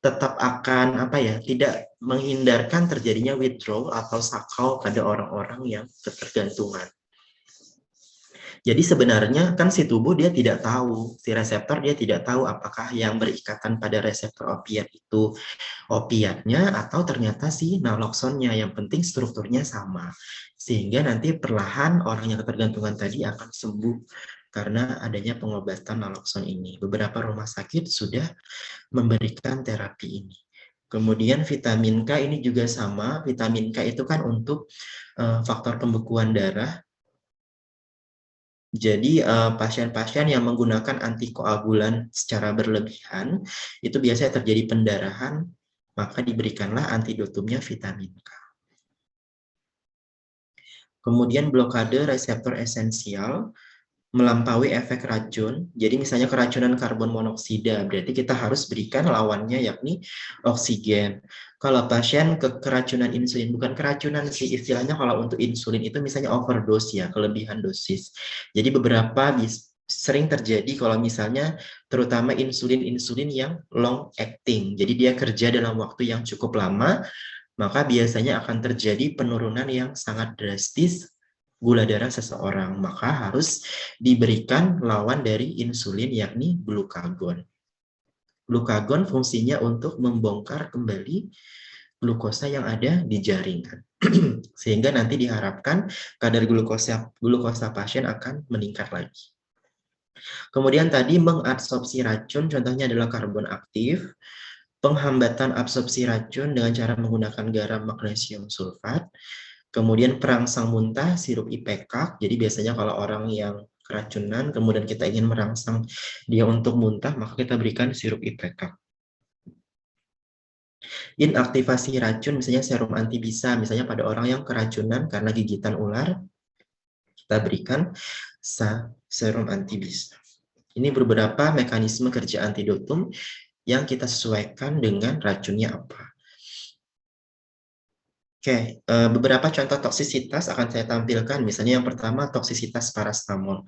tetap akan tidak menghindarkan terjadinya withdrawal atau sakau pada orang-orang yang ketergantungan. Jadi sebenarnya kan si tubuh dia tidak tahu, si reseptor dia tidak tahu apakah yang berikatan pada reseptor opiat itu opiatnya atau ternyata si naloxonnya, yang penting strukturnya sama. Sehingga nanti perlahan orang yang ketergantungan tadi akan sembuh karena adanya pengobatan naloxon ini. Beberapa rumah sakit sudah memberikan terapi ini. Kemudian vitamin K ini juga sama. Vitamin K itu kan untuk faktor pembekuan darah. Jadi pasien-pasien yang menggunakan antikoagulan secara berlebihan, itu biasanya terjadi pendarahan, maka diberikanlah antidotumnya vitamin K. Kemudian blokade reseptor esensial, melampaui efek racun. Jadi misalnya keracunan karbon monoksida, berarti kita harus berikan lawannya yakni oksigen. Kalau pasien keracunan insulin, bukan keracunan sih istilahnya, kalau untuk insulin itu misalnya overdose ya, kelebihan dosis. Jadi beberapa sering terjadi kalau misalnya terutama insulin yang long acting. Jadi dia kerja dalam waktu yang cukup lama, maka biasanya akan terjadi penurunan yang sangat drastis gula darah seseorang, maka harus diberikan lawan dari insulin yakni glukagon. Glukagon fungsinya untuk membongkar kembali glukosa yang ada di jaringan. Sehingga nanti diharapkan kadar glukosa pasien akan meningkat lagi. Kemudian tadi mengabsorpsi racun, contohnya adalah karbon aktif. Penghambatan absorpsi racun dengan cara menggunakan garam magnesium sulfat. Kemudian perangsang muntah, sirup IPK. Jadi biasanya kalau orang yang keracunan, kemudian kita ingin merangsang dia untuk muntah, maka kita berikan sirup IPK. Inaktivasi racun, misalnya serum antibisa, misalnya pada orang yang keracunan karena gigitan ular, kita berikan serum antibisa. Ini beberapa mekanisme kerja antidotum yang kita sesuaikan dengan racunnya apa. Oke, beberapa contoh toksisitas akan saya tampilkan. Misalnya yang pertama, toksisitas paracetamol.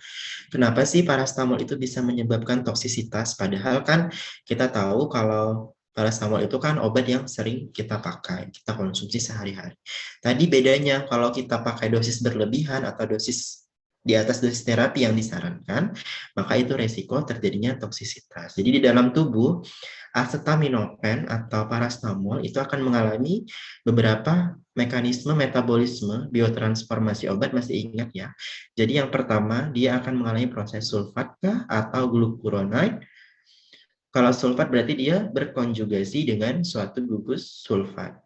Kenapa sih paracetamol itu bisa menyebabkan toksisitas? Padahal kan kita tahu kalau Paracetamol itu kan obat yang sering kita pakai, kita konsumsi sehari-hari. Tadi bedanya kalau kita pakai dosis berlebihan atau dosis di atas dosis terapi yang disarankan, maka itu resiko terjadinya toksisitas. Jadi di dalam tubuh, acetaminophen atau paracetamol itu akan mengalami beberapa mekanisme metabolisme biotransformasi obat, masih ingat ya. Jadi yang pertama, dia akan mengalami proses sulfat atau glucuronide. Kalau sulfat berarti dia berkonjugasi dengan suatu gugus sulfat.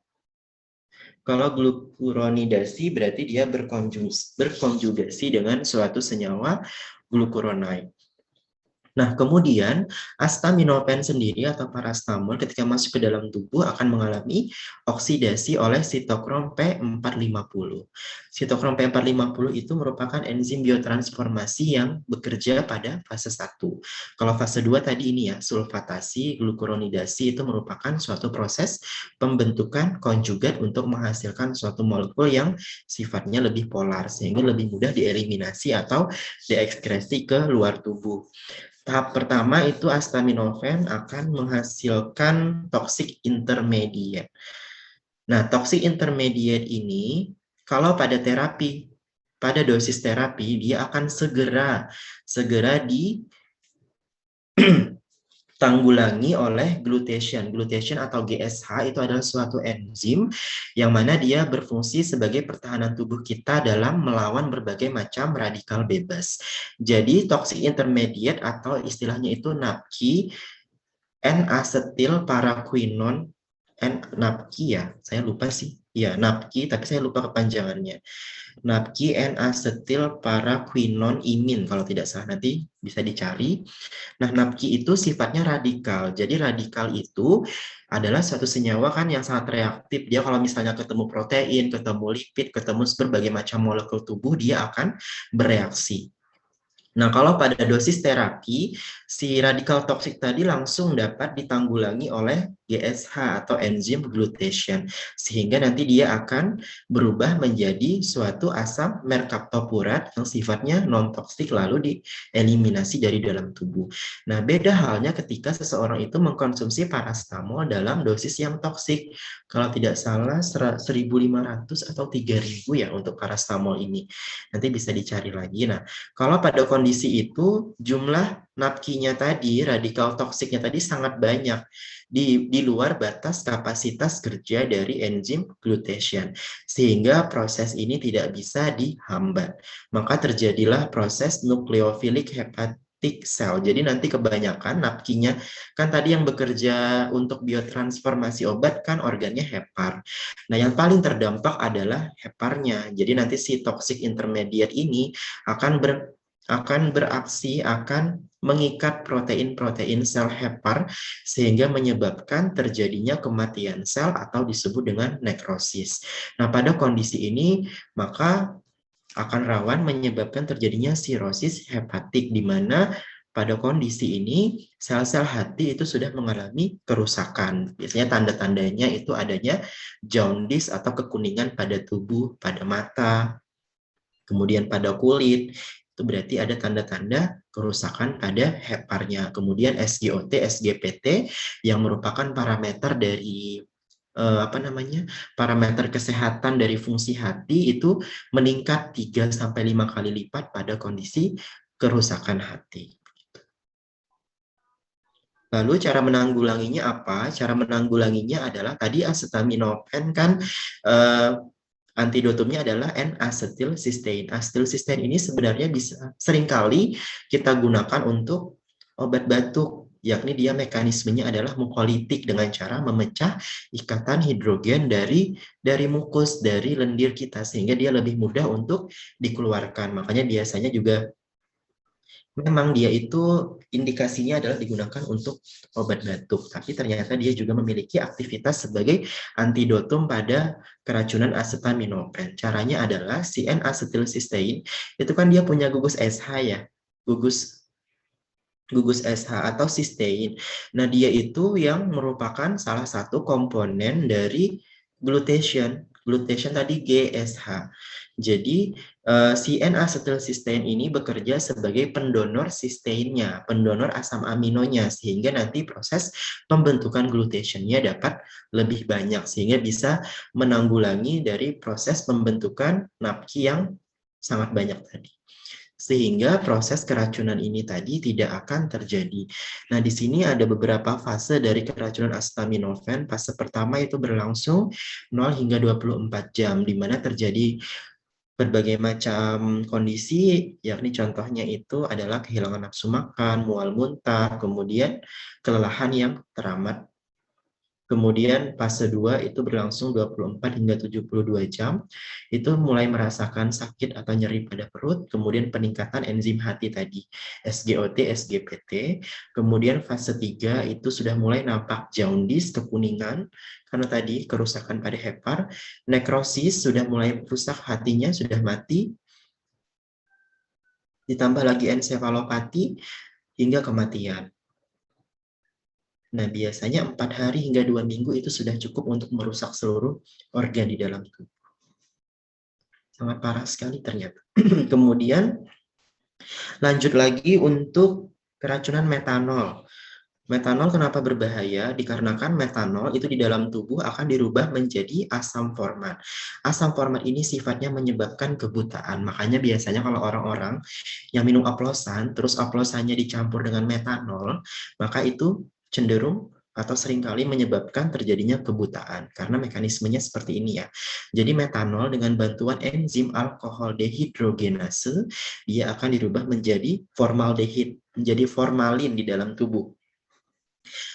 Kalau glucuronidasi berarti dia berkonjugasi dengan suatu senyawa glucuronide. Nah, kemudian acetaminophen sendiri atau paracetamol ketika masuk ke dalam tubuh akan mengalami oksidasi oleh sitokrom P450. Sitokrom P450 itu merupakan enzim biotransformasi yang bekerja pada fase 1. Kalau fase 2 tadi ini ya, sulfatasi, glucuronidasi itu merupakan suatu proses pembentukan konjugat untuk menghasilkan suatu molekul yang sifatnya lebih polar sehingga lebih mudah dieliminasi atau diekskresi ke luar tubuh. Tahap pertama itu acetaminophen akan menghasilkan toxic intermediate. Nah, toxic intermediate ini kalau pada terapi, pada dosis terapi dia akan segera ditanggulangi oleh glutathione. Glutathione atau GSH itu adalah suatu enzim yang mana dia berfungsi sebagai pertahanan tubuh kita dalam melawan berbagai macam radikal bebas. Jadi toxic intermediate atau istilahnya itu NAPQI, N-acetyl paraquinone, NAPQI ya, saya lupa sih. Ya, NAPQI, tapi saya lupa kepanjangannya. NAPQI N-acetyl paraquinone imin, kalau tidak salah, nanti bisa dicari. Nah, NAPQI itu sifatnya radikal. Jadi radikal itu adalah suatu senyawa kan yang sangat reaktif. Dia kalau misalnya ketemu protein, ketemu lipid, ketemu berbagai macam molekul tubuh, dia akan bereaksi. Nah, kalau pada dosis terapi, si radikal toksik tadi langsung dapat ditanggulangi oleh GSH atau enzim glutathione, sehingga nanti dia akan berubah menjadi suatu asam merkaptopurat yang sifatnya non-toksik lalu dieliminasi dari dalam tubuh. Nah, beda halnya ketika seseorang itu mengkonsumsi paracetamol dalam dosis yang toksik. Kalau tidak salah 1.500 atau 3.000 ya untuk paracetamol ini. Nanti bisa dicari lagi. Nah, kalau pada kondisi itu jumlah NAPQI-nya tadi, radikal toksiknya tadi sangat banyak di luar batas kapasitas kerja dari enzim glutathione, sehingga proses ini tidak bisa dihambat. Maka terjadilah proses nukleofilik hepatic cell. Jadi nanti kebanyakan NAPQI-nya kan tadi yang bekerja untuk biotransformasi obat kan organnya hepar. Nah, yang paling terdampak adalah heparnya. Jadi nanti si toxic intermediate ini akan beraksi, akan mengikat protein-protein sel hepar sehingga menyebabkan terjadinya kematian sel atau disebut dengan nekrosis. Nah, pada kondisi ini maka akan rawan menyebabkan terjadinya sirosis hepatik, di mana pada kondisi ini sel-sel hati itu sudah mengalami kerusakan. Biasanya tanda-tandanya itu adanya jaundice atau kekuningan pada tubuh, pada mata, kemudian pada kulit. Itu berarti ada tanda-tanda kerusakan pada heparnya. Kemudian SGOT, SGPT yang merupakan parameter dari parameter kesehatan dari fungsi hati itu meningkat 3-5 kali lipat pada kondisi kerusakan hati. Lalu cara menanggulanginya apa? Cara menanggulanginya adalah tadi acetaminophen kan antidotumnya adalah N-acetylcysteine. Acetylcysteine ini sebenarnya bisa seringkali kita gunakan untuk obat batuk, yakni dia mekanismenya adalah mukolitik dengan cara memecah ikatan hidrogen dari mukus, dari lendir kita, sehingga dia lebih mudah untuk dikeluarkan. Makanya biasanya juga memang dia itu indikasinya adalah digunakan untuk obat batuk, tapi ternyata dia juga memiliki aktivitas sebagai antidotum pada keracunan acetaminophen. Caranya adalah si N-acetylcysteine itu kan dia punya gugus SH ya, gugus SH atau cysteine. Nah, dia itu yang merupakan salah satu komponen dari glutathione. glutation tadi GSH. Jadi si N-acetylcysteine ini bekerja sebagai pendonor cysteinnya, pendonor asam aminonya, sehingga nanti proses pembentukan glutationnya dapat lebih banyak, sehingga bisa menanggulangi dari proses pembentukan NAPKI yang sangat banyak tadi. Sehingga proses keracunan ini tadi tidak akan terjadi. Nah, di sini ada beberapa fase dari keracunan acetaminophen. Fase pertama itu berlangsung 0 hingga 24 jam, di mana terjadi berbagai macam kondisi, yakni contohnya itu adalah kehilangan nafsu makan, mual muntah, kemudian kelelahan yang teramat. Kemudian fase 2 itu berlangsung 24 hingga 72 jam, itu mulai merasakan sakit atau nyeri pada perut, kemudian peningkatan enzim hati tadi, SGOT, SGPT, kemudian fase 3 itu sudah mulai nampak jaundice, kekuningan, karena tadi kerusakan pada hepar, nekrosis, sudah mulai rusak hatinya, sudah mati, ditambah lagi ensefalopati, hingga kematian. Nah, biasanya 4 hari hingga 2 minggu itu sudah cukup untuk merusak seluruh organ di dalam tubuh. Sangat parah sekali ternyata. Kemudian, lanjut lagi untuk keracunan metanol. Metanol kenapa berbahaya? Dikarenakan metanol itu di dalam tubuh akan dirubah menjadi asam format. Asam format ini sifatnya menyebabkan kebutaan. Makanya biasanya kalau orang-orang yang minum oplosan, terus oplosannya dicampur dengan metanol, maka itu cenderung atau seringkali menyebabkan terjadinya kebutaan karena mekanismenya seperti ini ya. Jadi metanol dengan bantuan enzim alkohol dehidrogenase dia akan dirubah menjadi formaldehid, menjadi formalin di dalam tubuh.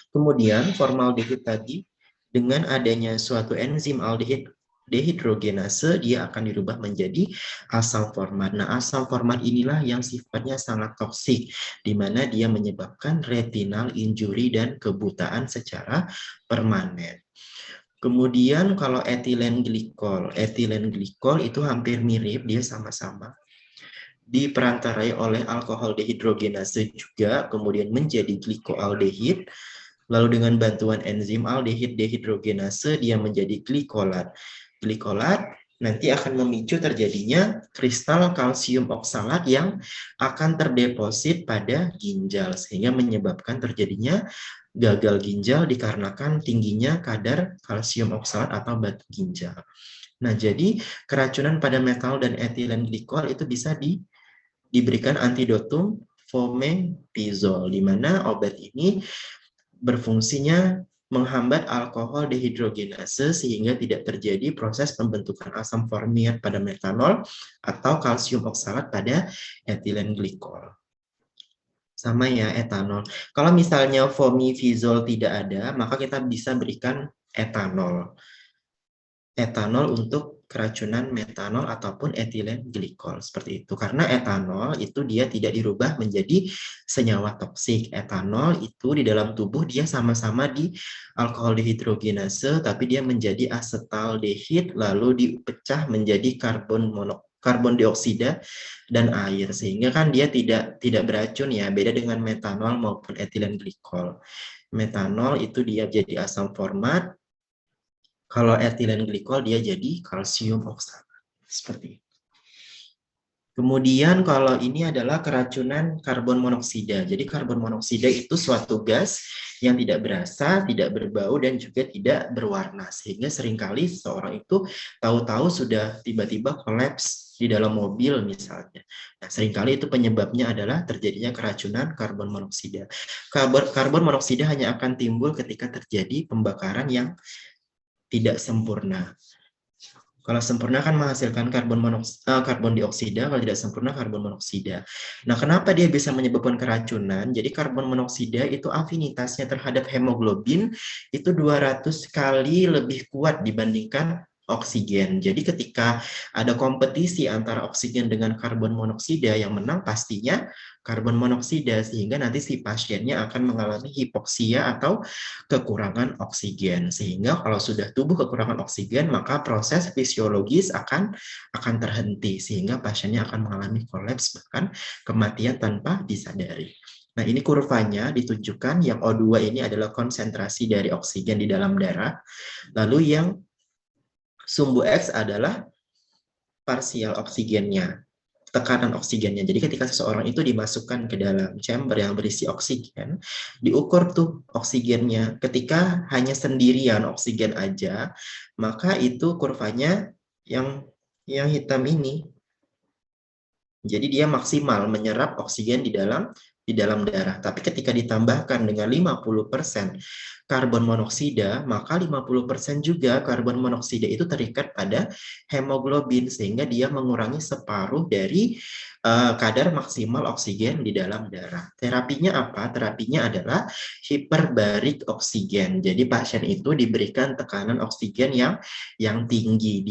Kemudian formaldehid tadi dengan adanya suatu enzim aldehid dehidrogenase dia akan dirubah menjadi asam format. Nah, asam format inilah yang sifatnya sangat toksik, di mana dia menyebabkan retinal injury dan kebutaan secara permanen. Kemudian kalau etilen glikol itu hampir mirip, dia sama-sama diperantarai oleh alkohol dehidrogenase juga, kemudian menjadi glikoaldehid. Lalu dengan bantuan enzim aldehid dehidrogenase dia menjadi glikolat. Glikolat nanti akan memicu terjadinya kristal kalsium oksalat yang akan terdeposit pada ginjal sehingga menyebabkan terjadinya gagal ginjal dikarenakan tingginya kadar kalsium oksalat atau batu ginjal. Nah, jadi keracunan pada metal dan etilen glikol itu bisa diberikan antidotum fomepizol, di mana obat ini berfungsinya menghambat alkohol dehidrogenase sehingga tidak terjadi proses pembentukan asam formiat pada metanol atau kalsium oksalat pada etilen glikol. Sama ya etanol. Kalau misalnya fomepizol tidak ada, maka kita bisa berikan etanol. Etanol untuk keracunan metanol ataupun etilen glikol seperti itu. Karena etanol itu dia tidak dirubah menjadi senyawa toksik. Etanol itu di dalam tubuh dia sama-sama di alkohol dehidrogenase tapi dia menjadi asetaldehid lalu dipecah menjadi karbon dioksida dan air sehingga kan dia tidak beracun ya, beda dengan metanol maupun etilen glikol. Metanol itu dia jadi asam format. Kalau etilen glikol dia jadi kalsium oksalat. Seperti itu. Kemudian kalau ini adalah keracunan karbon monoksida. Jadi karbon monoksida itu suatu gas yang tidak berasa, tidak berbau, dan juga tidak berwarna. Sehingga seringkali seseorang itu tahu-tahu sudah tiba-tiba kolaps di dalam mobil misalnya. Nah, seringkali itu penyebabnya adalah terjadinya keracunan karbon monoksida. Karbon monoksida hanya akan timbul ketika terjadi pembakaran yang tidak sempurna. Kalau sempurna kan menghasilkan karbon dioksida, kalau tidak sempurna karbon monoksida. Nah, kenapa dia bisa menyebabkan keracunan? Jadi karbon monoksida itu afinitasnya terhadap hemoglobin itu 200 kali lebih kuat dibandingkan oksigen. Jadi ketika ada kompetisi antara oksigen dengan karbon monoksida, yang menang pastinya karbon monoksida, sehingga nanti si pasiennya akan mengalami hipoksia atau kekurangan oksigen. Sehingga kalau sudah tubuh kekurangan oksigen, maka proses fisiologis akan terhenti, sehingga pasiennya akan mengalami kolaps bahkan kematian tanpa disadari. Nah, ini kurvanya ditunjukkan, yang O2 ini adalah konsentrasi dari oksigen di dalam darah, lalu yang Sumbu X adalah parsial oksigennya, tekanan oksigennya. Jadi ketika seseorang itu dimasukkan ke dalam chamber yang berisi oksigen, diukur tuh oksigennya. Ketika hanya sendirian oksigen aja, maka itu kurvanya yang hitam ini. Jadi dia maksimal menyerap oksigen di dalam darah. Tapi ketika ditambahkan dengan 50% karbon monoksida, maka 50% juga karbon monoksida itu terikat pada hemoglobin, sehingga dia mengurangi separuh dari kadar maksimal oksigen di dalam darah. Terapinya apa? Terapinya adalah hiperbarik oksigen. Jadi pasien itu diberikan tekanan oksigen yang tinggi.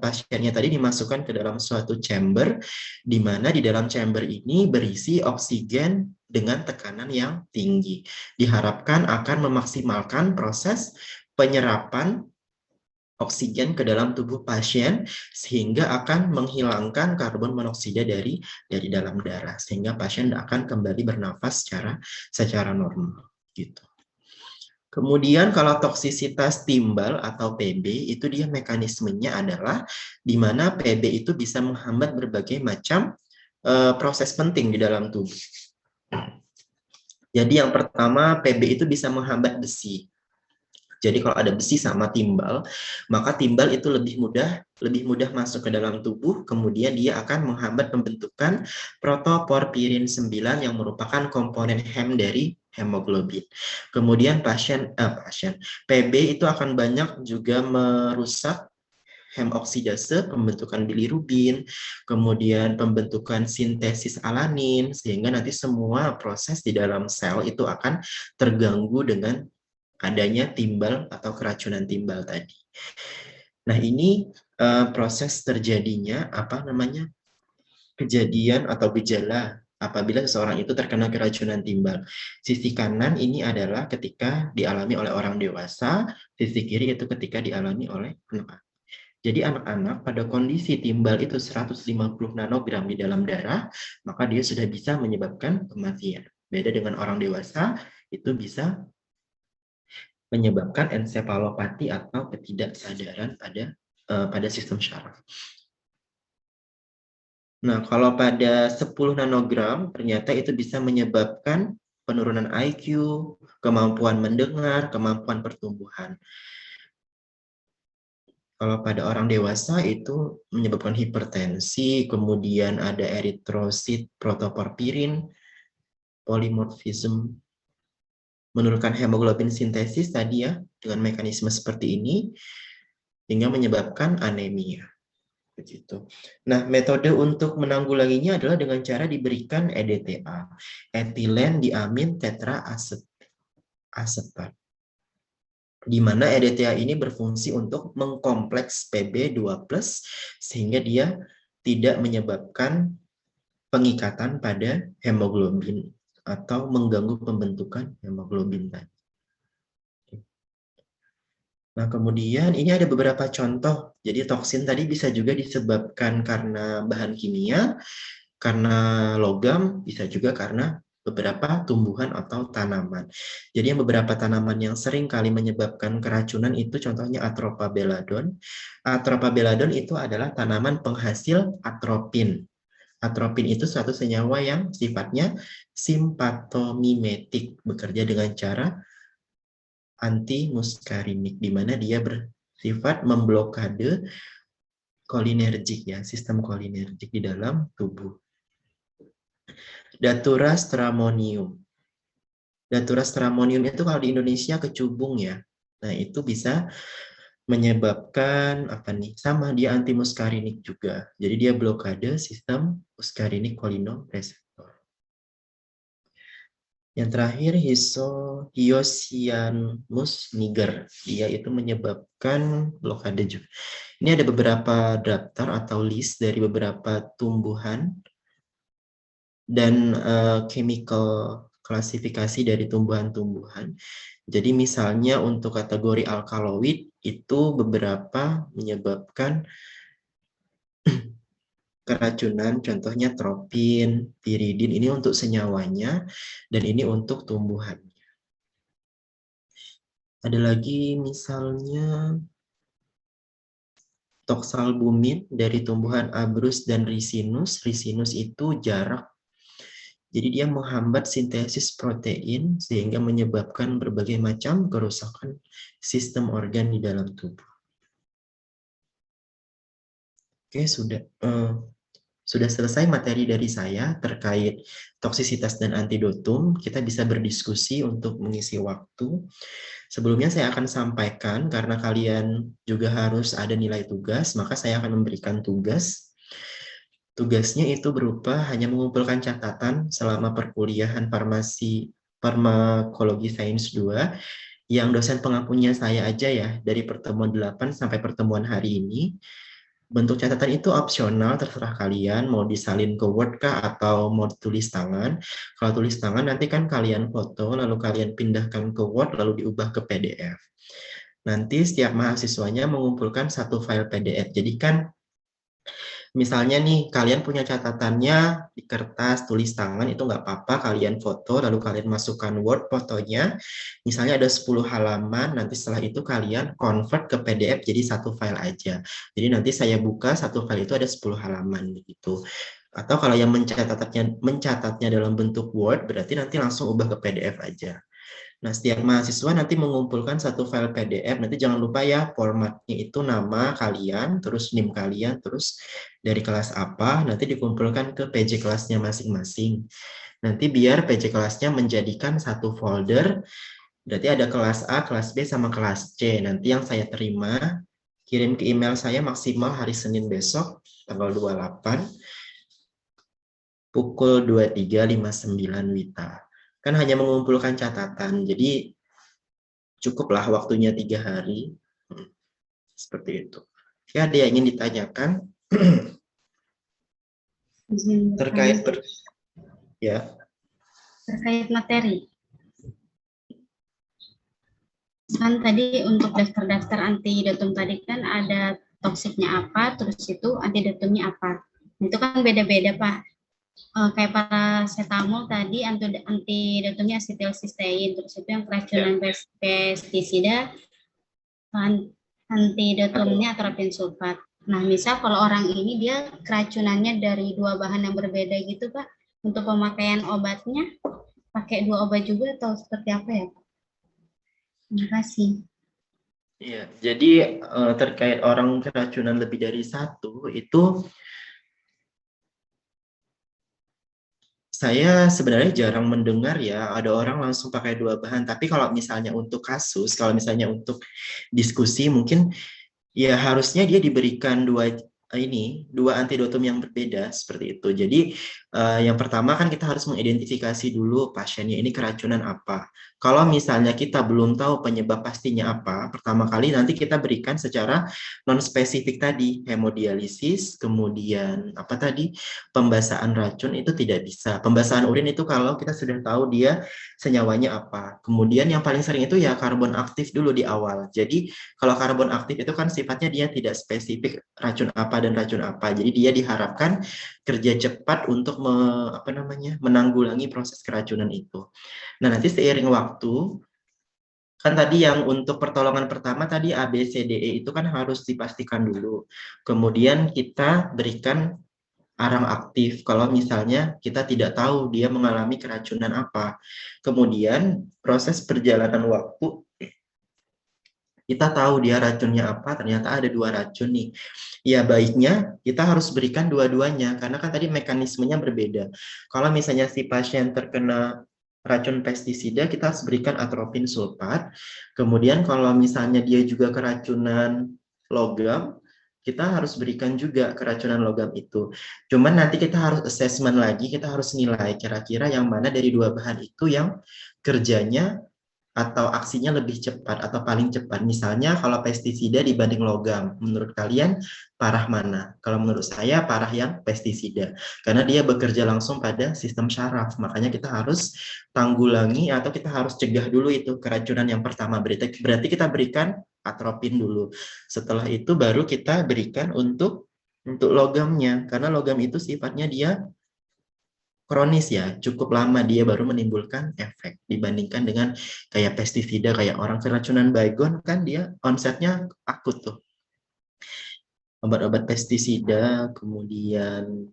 Pasiennya tadi dimasukkan ke dalam suatu chamber, di mana di dalam chamber ini berisi oksigen dengan tekanan yang tinggi. Diharapkan akan memaksimalkan proses penyerapan oksigen ke dalam tubuh pasien, sehingga akan menghilangkan karbon monoksida dari dalam darah, sehingga pasien akan kembali bernafas secara normal gitu. Kemudian kalau toksisitas timbal atau PB, itu dia mekanismenya adalah di mana PB itu bisa menghambat berbagai macam proses penting di dalam tubuh. Jadi yang pertama, PB itu bisa menghambat besi. Jadi kalau ada besi sama timbal, maka timbal itu lebih mudah masuk ke dalam tubuh, kemudian dia akan menghambat pembentukan protoporfirin 9 yang merupakan komponen hem dari hemoglobin. Kemudian PB itu akan banyak juga merusak hemoksidase, pembentukan bilirubin, kemudian pembentukan sintesis alanin, sehingga nanti semua proses di dalam sel itu akan terganggu dengan adanya timbal atau keracunan timbal tadi. Nah, ini proses terjadinya kejadian atau gejala apabila seseorang itu terkena keracunan timbal. Sisi kanan ini adalah ketika dialami oleh orang dewasa, sisi kiri itu ketika dialami oleh anak-anak. Jadi anak-anak pada kondisi timbal itu 150 nanogram di dalam darah, maka dia sudah bisa menyebabkan kematian. Beda dengan orang dewasa, itu bisa menyebabkan ensefalopati atau ketidaksadaran pada sistem syaraf. Nah, kalau pada 10 nanogram, ternyata itu bisa menyebabkan penurunan IQ, kemampuan mendengar, kemampuan pertumbuhan. Kalau pada orang dewasa itu menyebabkan hipertensi, kemudian ada eritrosit, protoporfirin, polimorfisme, menurunkan hemoglobin sintesis tadi ya, dengan mekanisme seperti ini, hingga menyebabkan anemia. Begitu. Nah, metode untuk menanggulanginya adalah dengan cara diberikan EDTA, etilen diamin tetraasetat, di mana EDTA ini berfungsi untuk mengkompleks PB2+, sehingga dia tidak menyebabkan pengikatan pada hemoglobin atau mengganggu pembentukan hemoglobin tadi. Nah, kemudian ini ada beberapa contoh. Jadi toksin tadi bisa juga disebabkan karena bahan kimia, karena logam, bisa juga karena beberapa tumbuhan atau tanaman. Jadi yang beberapa tanaman yang sering kali menyebabkan keracunan itu contohnya Atropabeladon. Atropabeladon itu adalah tanaman penghasil atropin. Atropin itu suatu senyawa yang sifatnya simpatomimetik, bekerja dengan cara anti-muskarinik, di mana dia bersifat memblokade kolinergik ya, sistem kolinergik di dalam tubuh. Datura stramonium. Datura stramonium itu kalau di Indonesia kecubung ya. Nah, itu bisa menyebabkan sama dia anti-muskarinik juga. Jadi dia blokade sistem muskarinik kolinoreseptor. Yang terakhir Hyoscyamus niger. Dia itu menyebabkan blokade juga. Ini ada beberapa daftar atau list dari beberapa tumbuhan dan chemical klasifikasi dari tumbuhan-tumbuhan. Jadi misalnya untuk kategori alkaloid itu beberapa menyebabkan keracunan, contohnya tropin, piridin, ini untuk senyawanya, dan ini untuk tumbuhannya. Ada lagi misalnya Toxalbumin dari tumbuhan Abrus dan Ricinus. Ricinus itu jarak. Jadi dia menghambat sintesis protein sehingga menyebabkan berbagai macam kerusakan sistem organ di dalam tubuh. Oke, sudah selesai materi dari saya terkait toksisitas dan antidotum. Kita bisa berdiskusi untuk mengisi waktu. Sebelumnya saya akan sampaikan, karena kalian juga harus ada nilai tugas, maka saya akan memberikan tugas. Tugasnya itu berupa hanya mengumpulkan catatan selama perkuliahan farmakologi sains 2, yang dosen pengampunya saya aja ya, dari pertemuan 8 sampai pertemuan hari ini. Bentuk catatan itu opsional, terserah kalian mau disalin ke Word kah atau mau tulis tangan. Kalau tulis tangan nanti kan kalian foto, lalu kalian pindahkan ke Word, lalu diubah ke PDF. Nanti setiap mahasiswanya mengumpulkan satu file PDF. Jadi kan misalnya nih, kalian punya catatannya di kertas, tulis tangan, itu nggak apa-apa, kalian foto, lalu kalian masukkan Word fotonya, misalnya ada 10 halaman, nanti setelah itu kalian convert ke PDF jadi satu file aja. Jadi nanti saya buka, satu file itu ada 10 halaman, gitu. Atau kalau yang mencatatnya dalam bentuk Word, berarti nanti langsung ubah ke PDF aja. Nah, setiap mahasiswa nanti mengumpulkan satu file PDF, nanti jangan lupa ya formatnya itu nama kalian, terus NIM kalian, terus dari kelas apa, nanti dikumpulkan ke PJ kelasnya masing-masing. Nanti biar PJ kelasnya menjadikan satu folder, berarti ada kelas A, kelas B, sama kelas C. Nanti yang saya terima, kirim ke email saya maksimal hari Senin besok, tanggal 28, pukul 23.59 WITA. Kan hanya mengumpulkan catatan, jadi cukuplah waktunya 3 hari. Seperti itu. Ya, ada yang ingin ditanyakan? Terkait terkait materi. Kan tadi untuk daftar-daftar antidotum tadi kan ada toksiknya apa, terus itu antidotumnya apa. Itu kan beda-beda, Pak. Kayak paracetamol tadi antidotumnya asetilsistein, terus itu yang keracunan pestisida antidotumnya atropin sulfat. Nah, misal kalau orang ini dia keracunannya dari dua bahan yang berbeda gitu, Pak, untuk pemakaian obatnya pakai dua obat juga atau seperti apa ya, Pak? Terima kasih. Iya, jadi terkait orang keracunan lebih dari satu, itu saya sebenarnya jarang mendengar ya ada orang langsung pakai dua bahan. Tapi kalau misalnya untuk kasus, kalau misalnya untuk diskusi, mungkin ya harusnya dia diberikan dua antidotum yang berbeda seperti itu. Jadi yang pertama kan kita harus mengidentifikasi dulu pasiennya ini keracunan apa. Kalau misalnya kita belum tahu penyebab pastinya apa, pertama kali nanti kita berikan secara non-spesifik tadi, hemodialisis, kemudian apa tadi, pembasahan racun itu tidak bisa. Pembasahan urin itu kalau kita sudah tahu dia senyawanya apa. Kemudian yang paling sering itu ya karbon aktif dulu di awal. Jadi kalau karbon aktif itu kan sifatnya dia tidak spesifik racun apa dan racun apa. Jadi dia diharapkan kerja cepat untuk menanggulangi proses keracunan itu. Nah, nanti seiring waktu, kan tadi yang untuk pertolongan pertama tadi A, B, C, D, E itu kan harus dipastikan dulu. Kemudian kita berikan arang aktif kalau misalnya kita tidak tahu dia mengalami keracunan apa. Kemudian proses perjalanan waktu, kita tahu dia racunnya apa, ternyata ada dua racun nih. Ya baiknya kita harus berikan dua-duanya, karena kan tadi mekanismenya berbeda. Kalau misalnya si pasien terkena racun pestisida, kita harus berikan atropin sulfat. Kemudian kalau misalnya dia juga keracunan logam, kita harus berikan juga keracunan logam itu. Cuman nanti kita harus assessment lagi, kita harus nilai kira-kira yang mana dari dua bahan itu yang kerjanya atau aksinya lebih cepat atau paling cepat. Misalnya kalau pestisida dibanding logam, menurut kalian parah mana? Kalau menurut saya parah yang pestisida, karena dia bekerja langsung pada sistem syaraf. Makanya kita harus tanggulangi atau kita harus cegah dulu itu keracunan yang pertama. Berarti kita berikan atropin dulu. Setelah itu baru kita berikan untuk logamnya, karena logam itu sifatnya dia kronis ya, cukup lama dia baru menimbulkan efek dibandingkan dengan kayak pestisida, kayak orang keracunan baygon kan dia onsetnya akut tuh. Obat-obat pestisida, kemudian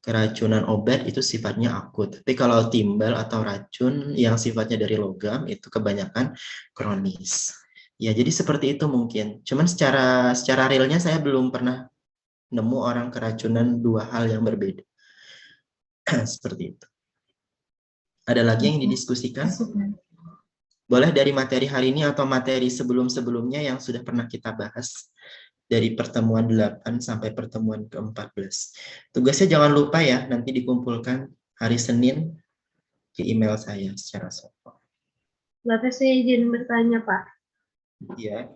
keracunan obat itu sifatnya akut. Tapi kalau timbal atau racun yang sifatnya dari logam itu kebanyakan kronis. Ya, jadi seperti itu mungkin. Cuman secara realnya saya belum pernah nemu orang keracunan dua hal yang berbeda. Seperti itu. Ada lagi yang didiskusikan? Boleh dari materi hari ini atau materi sebelum-sebelumnya yang sudah pernah kita bahas dari pertemuan 8 sampai pertemuan ke-14. Tugasnya jangan lupa ya, nanti dikumpulkan hari Senin ke email saya secara soft. Bapak saya izin bertanya Pak. Iya.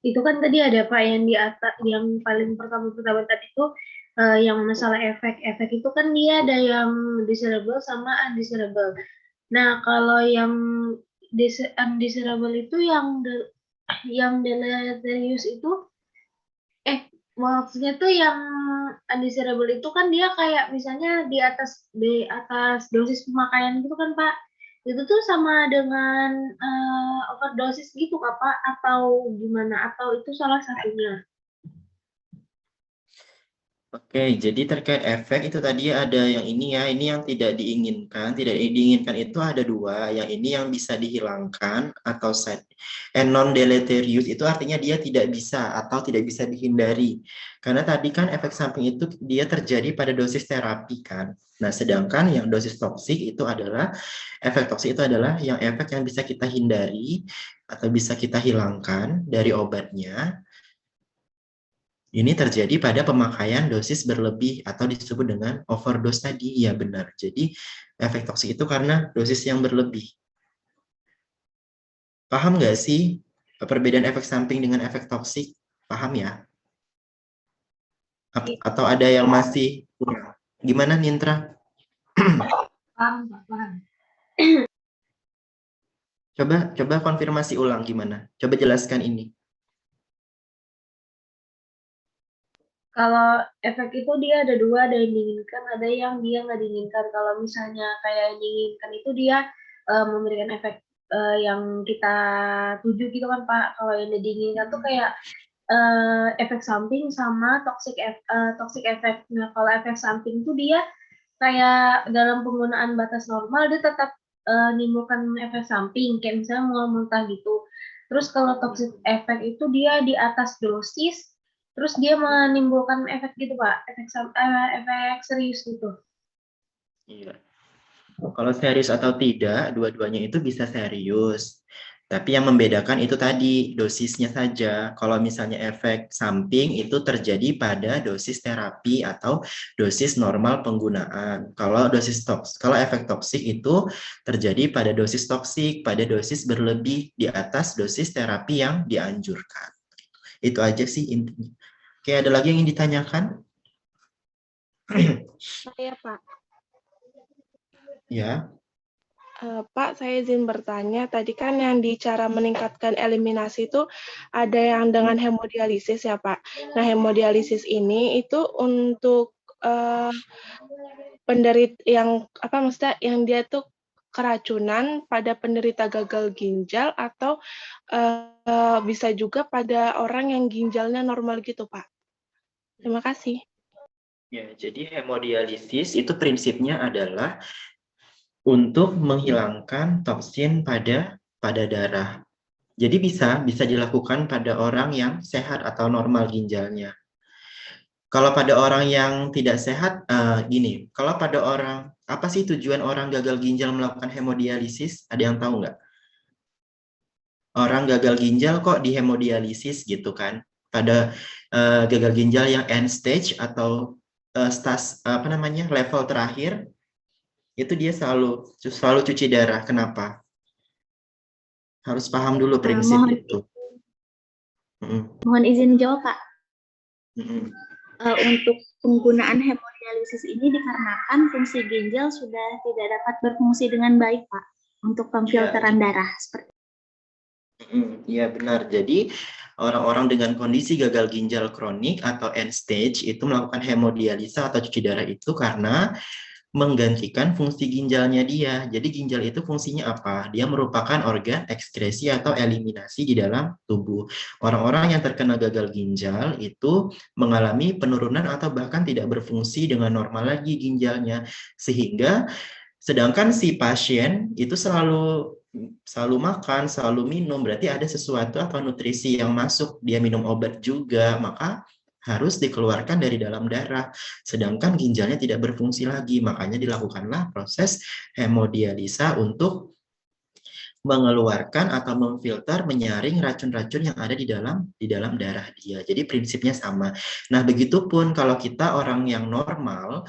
Itu kan tadi ada Pak yang di atas, yang paling pertama tadi itu yang masalah efek itu kan dia ada yang desirable sama undesirable. Nah kalau yang undesirable itu yang deleterious itu maksudnya tuh yang undesirable itu kan dia kayak misalnya di atas dosis pemakaian gitu kan Pak. Itu tuh sama dengan overdosis gitu Kak Pak atau gimana, atau itu salah satunya? Oke, jadi terkait efek itu tadi ada yang ini ya, ini yang tidak diinginkan. Tidak diinginkan itu ada dua, yang ini yang bisa dihilangkan atau non deleterious itu artinya dia tidak bisa atau tidak bisa dihindari. Karena tadi kan efek samping itu dia terjadi pada dosis terapi kan. Nah, sedangkan yang dosis toksik itu adalah efek toksik itu adalah yang efek yang bisa kita hindari atau bisa kita hilangkan dari obatnya. Ini terjadi pada pemakaian dosis berlebih atau disebut dengan overdose tadi. Ya benar. Jadi efek toksik itu karena dosis yang berlebih. Paham nggak sih perbedaan efek samping dengan efek toksik? Paham ya? Atau ada yang masih kurang? Gimana Nintra? Paham, paham. Coba konfirmasi ulang gimana? Coba jelaskan ini. Kalau efek itu dia ada dua, ada yang diinginkan, ada yang dia nggak diinginkan. Kalau misalnya kayak yang diinginkan itu dia memberikan efek yang kita tuju gitu kan Pak. Kalau yang diinginkan tuh kayak efek samping sama toxic effect. Nah kalau efek samping itu dia kayak dalam penggunaan batas normal dia tetap menimbulkan efek samping, kayak misalnya mual-muntah gitu. Terus kalau toxic effect itu dia di atas dosis, terus dia menimbulkan efek gitu Pak, efek serius gitu. Iya. Kalau serius atau tidak, dua-duanya itu bisa serius. Tapi yang membedakan itu tadi, dosisnya saja. Kalau misalnya efek samping itu terjadi pada dosis terapi atau dosis normal penggunaan. Kalau efek toksik itu terjadi pada dosis toksik, pada dosis berlebih di atas dosis terapi yang dianjurkan. Itu aja sih intinya. Oke, ada lagi yang ingin ditanyakan? Saya Pak. Ya. Pak, saya izin bertanya. Tadi kan yang di cara meningkatkan eliminasi itu ada yang dengan hemodialisis ya Pak. Nah, hemodialisis ini itu untuk penderita yang maksudnya yang dia tuh keracunan pada penderita gagal ginjal atau bisa juga pada orang yang ginjalnya normal gitu Pak. Terima kasih. Ya, jadi hemodialisis itu prinsipnya adalah untuk menghilangkan toksin pada darah. Jadi bisa dilakukan pada orang yang sehat atau normal ginjalnya. Kalau pada orang yang tidak sehat, gini, kalau pada orang, apa sih tujuan orang gagal ginjal melakukan hemodialisis? Ada yang tahu nggak? Orang gagal ginjal kok dihemodialisis gitu kan? Pada gagal ginjal yang end stage atau level terakhir, itu dia selalu cuci darah. Kenapa? Harus paham dulu prinsip itu. Mohon izin jawab Pak. Untuk penggunaan hemodialisis ini dikarenakan fungsi ginjal sudah tidak dapat berfungsi dengan baik Pak untuk pemfilteran darah seperti. Iya benar. Jadi orang-orang dengan kondisi gagal ginjal kronik atau end stage itu melakukan hemodialisa atau cuci darah itu karena menggantikan fungsi ginjalnya dia. Jadi ginjal itu fungsinya apa? Dia merupakan organ ekskresi atau eliminasi di dalam tubuh. Orang-orang yang terkena gagal ginjal itu mengalami penurunan atau bahkan tidak berfungsi dengan normal lagi ginjalnya. Sehingga sedangkan si pasien itu selalu makan, selalu minum, berarti ada sesuatu atau nutrisi yang masuk, dia minum obat juga, maka harus dikeluarkan dari dalam darah. Sedangkan ginjalnya tidak berfungsi lagi, makanya dilakukanlah proses hemodialisa untuk mengeluarkan atau memfilter, menyaring racun-racun yang ada di dalam darah dia. Jadi prinsipnya sama. Nah, begitupun kalau kita orang normal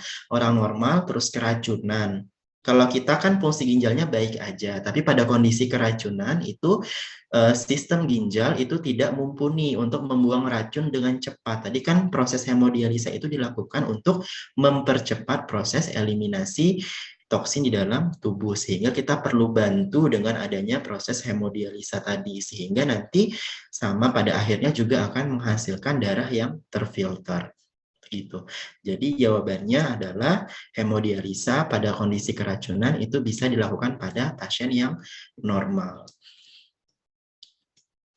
terus keracunan. Kalau kita kan fungsi ginjalnya baik aja, tapi pada kondisi keracunan itu sistem ginjal itu tidak mumpuni untuk membuang racun dengan cepat. Tadi kan proses hemodialisa itu dilakukan untuk mempercepat proses eliminasi toksin di dalam tubuh, sehingga kita perlu bantu dengan adanya proses hemodialisa tadi, sehingga nanti sama pada akhirnya juga akan menghasilkan darah yang terfilter. Gitu. Jadi jawabannya adalah hemodialisa pada kondisi keracunan itu bisa dilakukan pada pasien yang normal.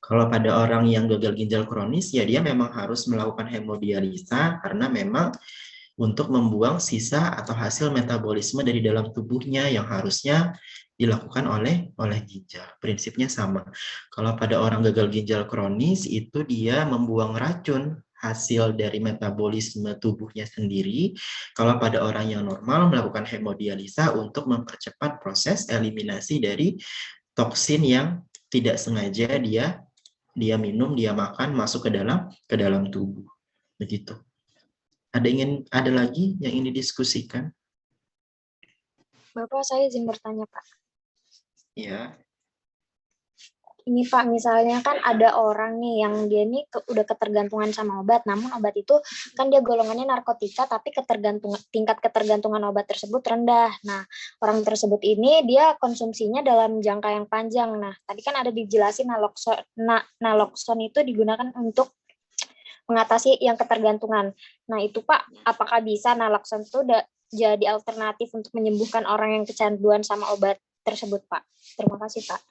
Kalau pada orang yang gagal ginjal kronis, ya dia memang harus melakukan hemodialisa karena memang untuk membuang sisa atau hasil metabolisme dari dalam tubuhnya yang harusnya dilakukan oleh ginjal. Prinsipnya sama. Kalau pada orang gagal ginjal kronis itu dia membuang racun hasil dari metabolisme tubuhnya sendiri. Kalau pada orang yang normal melakukan hemodialisa untuk mempercepat proses eliminasi dari toksin yang tidak sengaja dia minum, dia makan masuk ke dalam tubuh. Begitu. Ada lagi yang ingin didiskusikan? Bapak, saya izin bertanya, Pak. Ya. Ini Pak, misalnya kan ada orang nih yang dia nih udah ketergantungan sama obat, namun obat itu kan dia golongannya narkotika, tapi tingkat ketergantungan obat tersebut rendah. Nah, orang tersebut ini dia konsumsinya dalam jangka yang panjang. Nah, tadi kan ada dijelasin naloxone itu digunakan untuk mengatasi yang ketergantungan. Nah, itu Pak, apakah bisa naloxone itu jadi alternatif untuk menyembuhkan orang yang kecanduan sama obat tersebut, Pak? Terima kasih, Pak.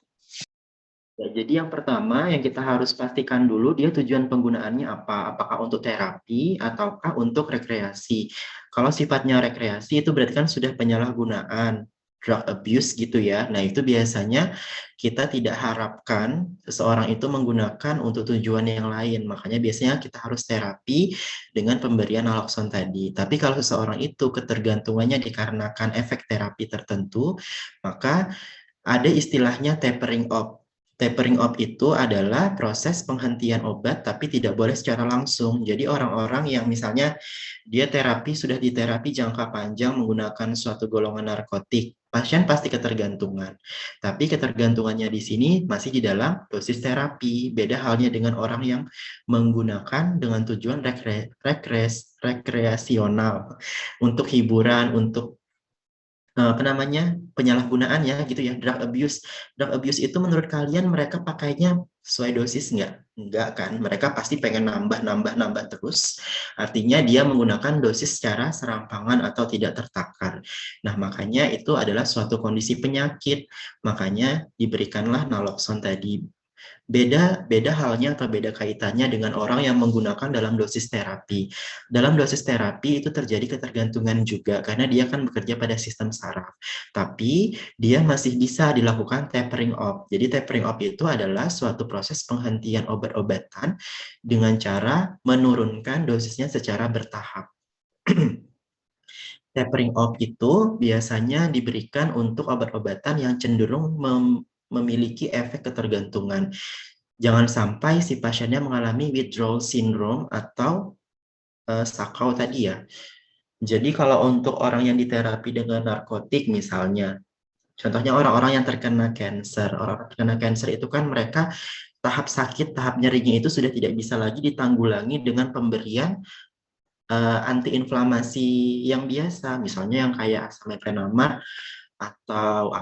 Ya, jadi yang pertama yang kita harus pastikan dulu dia tujuan penggunaannya apa? Apakah untuk terapi ataukah untuk rekreasi? Kalau sifatnya rekreasi itu berarti kan sudah penyalahgunaan, drug abuse gitu ya. Nah, itu biasanya kita tidak harapkan seseorang itu menggunakan untuk tujuan yang lain. Makanya biasanya kita harus terapi dengan pemberian naloxone tadi. Tapi kalau seseorang itu ketergantungannya dikarenakan efek terapi tertentu, maka ada istilahnya tapering off. Tapering off itu adalah proses penghentian obat tapi tidak boleh secara langsung. Jadi orang-orang yang misalnya dia sudah diterapi jangka panjang menggunakan suatu golongan narkotik, pasien pasti ketergantungan. Tapi ketergantungannya di sini masih di dalam dosis terapi. Beda halnya dengan orang yang menggunakan dengan tujuan rekreasional, untuk hiburan, untuk penyalahgunaan ya gitu ya, drug abuse itu menurut kalian mereka pakainya sesuai dosis enggak kan, mereka pasti pengen nambah terus, artinya dia menggunakan dosis secara serampangan atau tidak tertakar. Nah, makanya itu adalah suatu kondisi penyakit, makanya diberikanlah naloxone tadi. Beda halnya atau beda kaitannya dengan orang yang menggunakan dalam dosis terapi. Dalam dosis terapi itu terjadi ketergantungan juga karena dia kan bekerja pada sistem saraf. Tapi dia masih bisa dilakukan tapering off. Jadi tapering off itu adalah suatu proses penghentian obat-obatan dengan cara menurunkan dosisnya secara bertahap. Tapering off itu biasanya diberikan untuk obat-obatan yang cenderung memiliki efek ketergantungan. Jangan sampai si pasiennya mengalami withdrawal syndrome atau sakau tadi ya. Jadi kalau untuk orang yang diterapi dengan narkotik misalnya, contohnya orang-orang yang terkena kanker. Orang terkena kanker itu kan mereka tahap sakit, tahap nyerinya itu sudah tidak bisa lagi ditanggulangi dengan pemberian antiinflamasi yang biasa, misalnya yang kayak asam mefenamar atau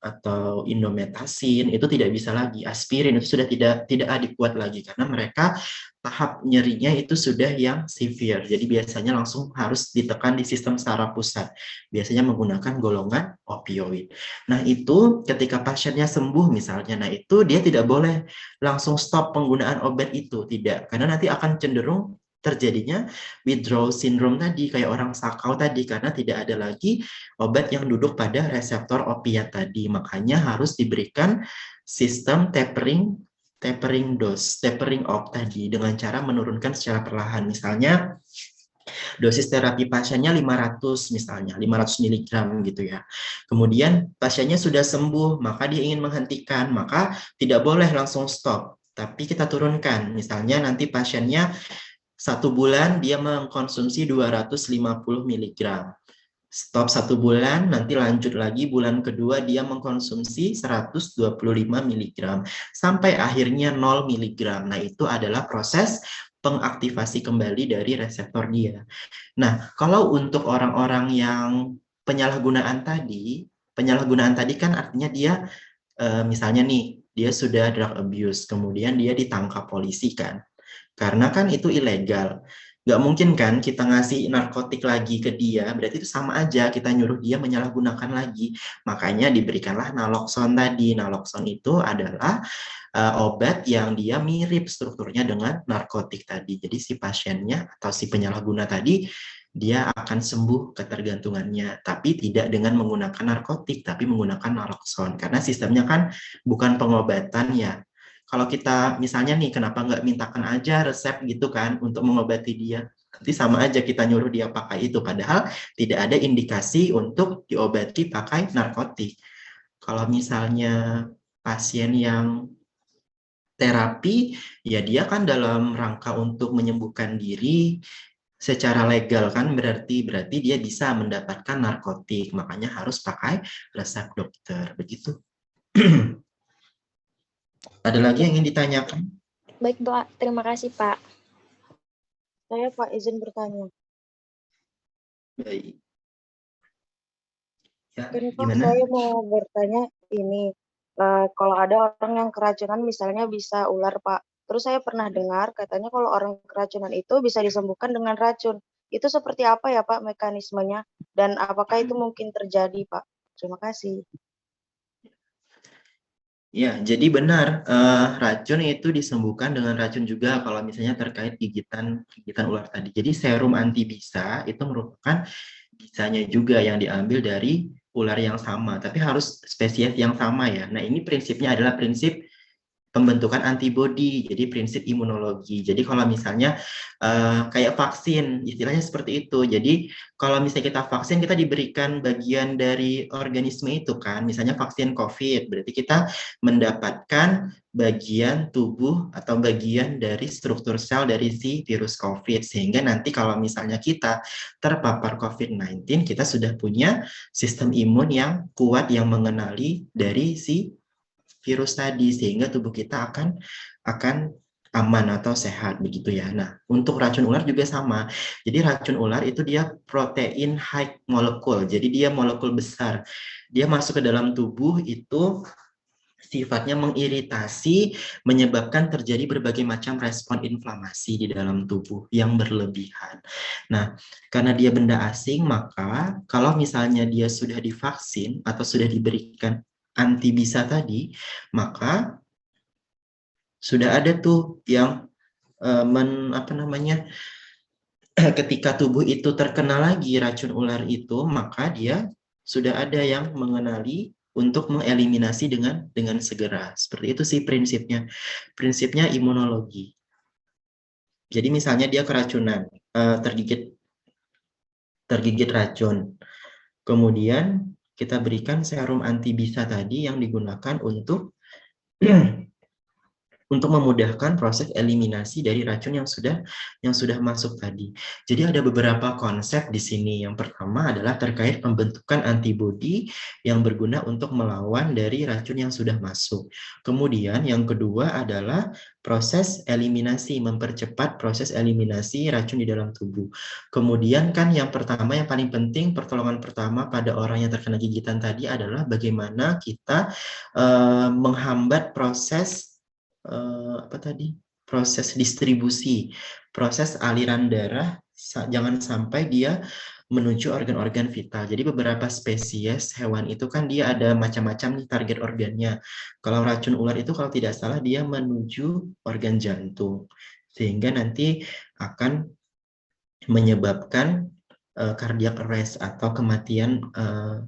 atau indomethacin itu tidak bisa lagi. Aspirin itu sudah tidak adekuat lagi karena mereka tahap nyerinya itu sudah yang severe. Jadi biasanya langsung harus ditekan di sistem saraf pusat. Biasanya menggunakan golongan opioid. Nah, itu ketika pasiennya sembuh misalnya, nah itu dia tidak boleh langsung stop penggunaan obat itu, tidak. Karena nanti akan cenderung terjadinya withdrawal syndrome tadi, kayak orang sakau tadi, karena tidak ada lagi obat yang duduk pada reseptor opiat tadi. Makanya harus diberikan sistem tapering dose, tapering off tadi dengan cara menurunkan secara perlahan. Misalnya dosis terapi pasiennya 500 misalnya, 500 mg gitu ya. Kemudian pasiennya sudah sembuh, maka dia ingin menghentikan, maka tidak boleh langsung stop, tapi kita turunkan. Misalnya nanti pasiennya 1 bulan dia mengkonsumsi 250 mg. Stop 1 bulan, nanti lanjut lagi bulan kedua dia mengkonsumsi 125 mg. Sampai akhirnya 0 mg. Nah, itu adalah proses pengaktifasi kembali dari reseptor dia. Nah, kalau untuk orang-orang yang penyalahgunaan tadi kan artinya dia misalnya nih, dia sudah drug abuse, kemudian dia ditangkap polisi kan. Karena kan itu ilegal. Nggak mungkin kan kita ngasih narkotik lagi ke dia, berarti itu sama aja kita nyuruh dia menyalahgunakan lagi. Makanya diberikanlah naloxone tadi. Naloxone itu adalah obat yang dia mirip strukturnya dengan narkotik tadi. Jadi si pasiennya atau si penyalahguna tadi, dia akan sembuh ketergantungannya, tapi tidak dengan menggunakan narkotik, tapi menggunakan naloxone. Karena sistemnya kan bukan pengobatan ya. Kalau kita misalnya nih, kenapa nggak mintakan aja resep gitu kan untuk mengobati dia? Nanti sama aja kita nyuruh dia pakai itu, padahal tidak ada indikasi untuk diobati pakai narkotik. Kalau misalnya pasien yang terapi, ya dia kan dalam rangka untuk menyembuhkan diri secara legal kan, berarti dia bisa mendapatkan narkotik, makanya harus pakai resep dokter, begitu. Ada lagi yang ingin ditanyakan? Baik, Pak. Terima kasih, Pak. Saya, Pak, izin bertanya. Baik. Ya, Kan, Pak, gimana? saya mau bertanya ini, kalau ada orang yang keracunan misalnya bisa ular, Pak. Terus saya pernah dengar katanya kalau orang keracunan itu bisa disembuhkan dengan racun. Itu seperti apa ya, Pak, mekanismenya? Dan apakah itu mungkin terjadi, Pak? Terima kasih. Ya, jadi benar, racun itu disembuhkan dengan racun juga kalau misalnya terkait gigitan ular tadi. Jadi serum anti bisa itu merupakan bisanya juga yang diambil dari ular yang sama, tapi harus spesies yang sama ya. Nah, ini prinsipnya adalah prinsip pembentukan antibodi, jadi prinsip imunologi. Jadi kalau misalnya kayak vaksin, istilahnya seperti itu. Jadi kalau misalnya kita vaksin, kita diberikan bagian dari organisme itu kan, misalnya vaksin COVID, berarti kita mendapatkan bagian tubuh atau bagian dari struktur sel dari si virus COVID, sehingga nanti kalau misalnya kita terpapar COVID-19, kita sudah punya sistem imun yang kuat yang mengenali dari si virus tadi, sehingga tubuh kita akan aman atau sehat begitu ya. Nah, untuk racun ular juga sama. Jadi racun ular itu dia protein high molecule. Jadi dia molekul besar. Dia masuk ke dalam tubuh itu sifatnya mengiritasi, menyebabkan terjadi berbagai macam respon inflamasi di dalam tubuh yang berlebihan. Nah, karena dia benda asing, maka kalau misalnya dia sudah divaksin atau sudah diberikan anti bisa tadi, maka sudah ada tuh yang ketika tubuh itu terkena lagi racun ular itu, maka dia sudah ada yang mengenali untuk mengeliminasi dengan segera. Seperti itu sih prinsipnya. Prinsipnya imunologi. Jadi misalnya dia keracunan, tergigit racun. Kemudian kita berikan serum anti bisa tadi yang digunakan untuk untuk memudahkan proses eliminasi dari racun yang sudah masuk tadi. Jadi ada beberapa konsep di sini. Yang pertama adalah terkait pembentukan antibodi yang berguna untuk melawan dari racun yang sudah masuk. Kemudian yang kedua adalah proses eliminasi, mempercepat proses eliminasi racun di dalam tubuh. Kemudian kan yang pertama, yang paling penting, pertolongan pertama pada orang yang terkena gigitan tadi adalah bagaimana kita menghambat proses apa tadi? Proses distribusi, proses aliran darah, jangan sampai dia menuju organ-organ vital. Jadi beberapa spesies hewan itu kan dia ada macam-macam nih target organnya. Kalau racun ular itu kalau tidak salah dia menuju organ jantung. Sehingga nanti akan menyebabkan cardiac arrest atau kematian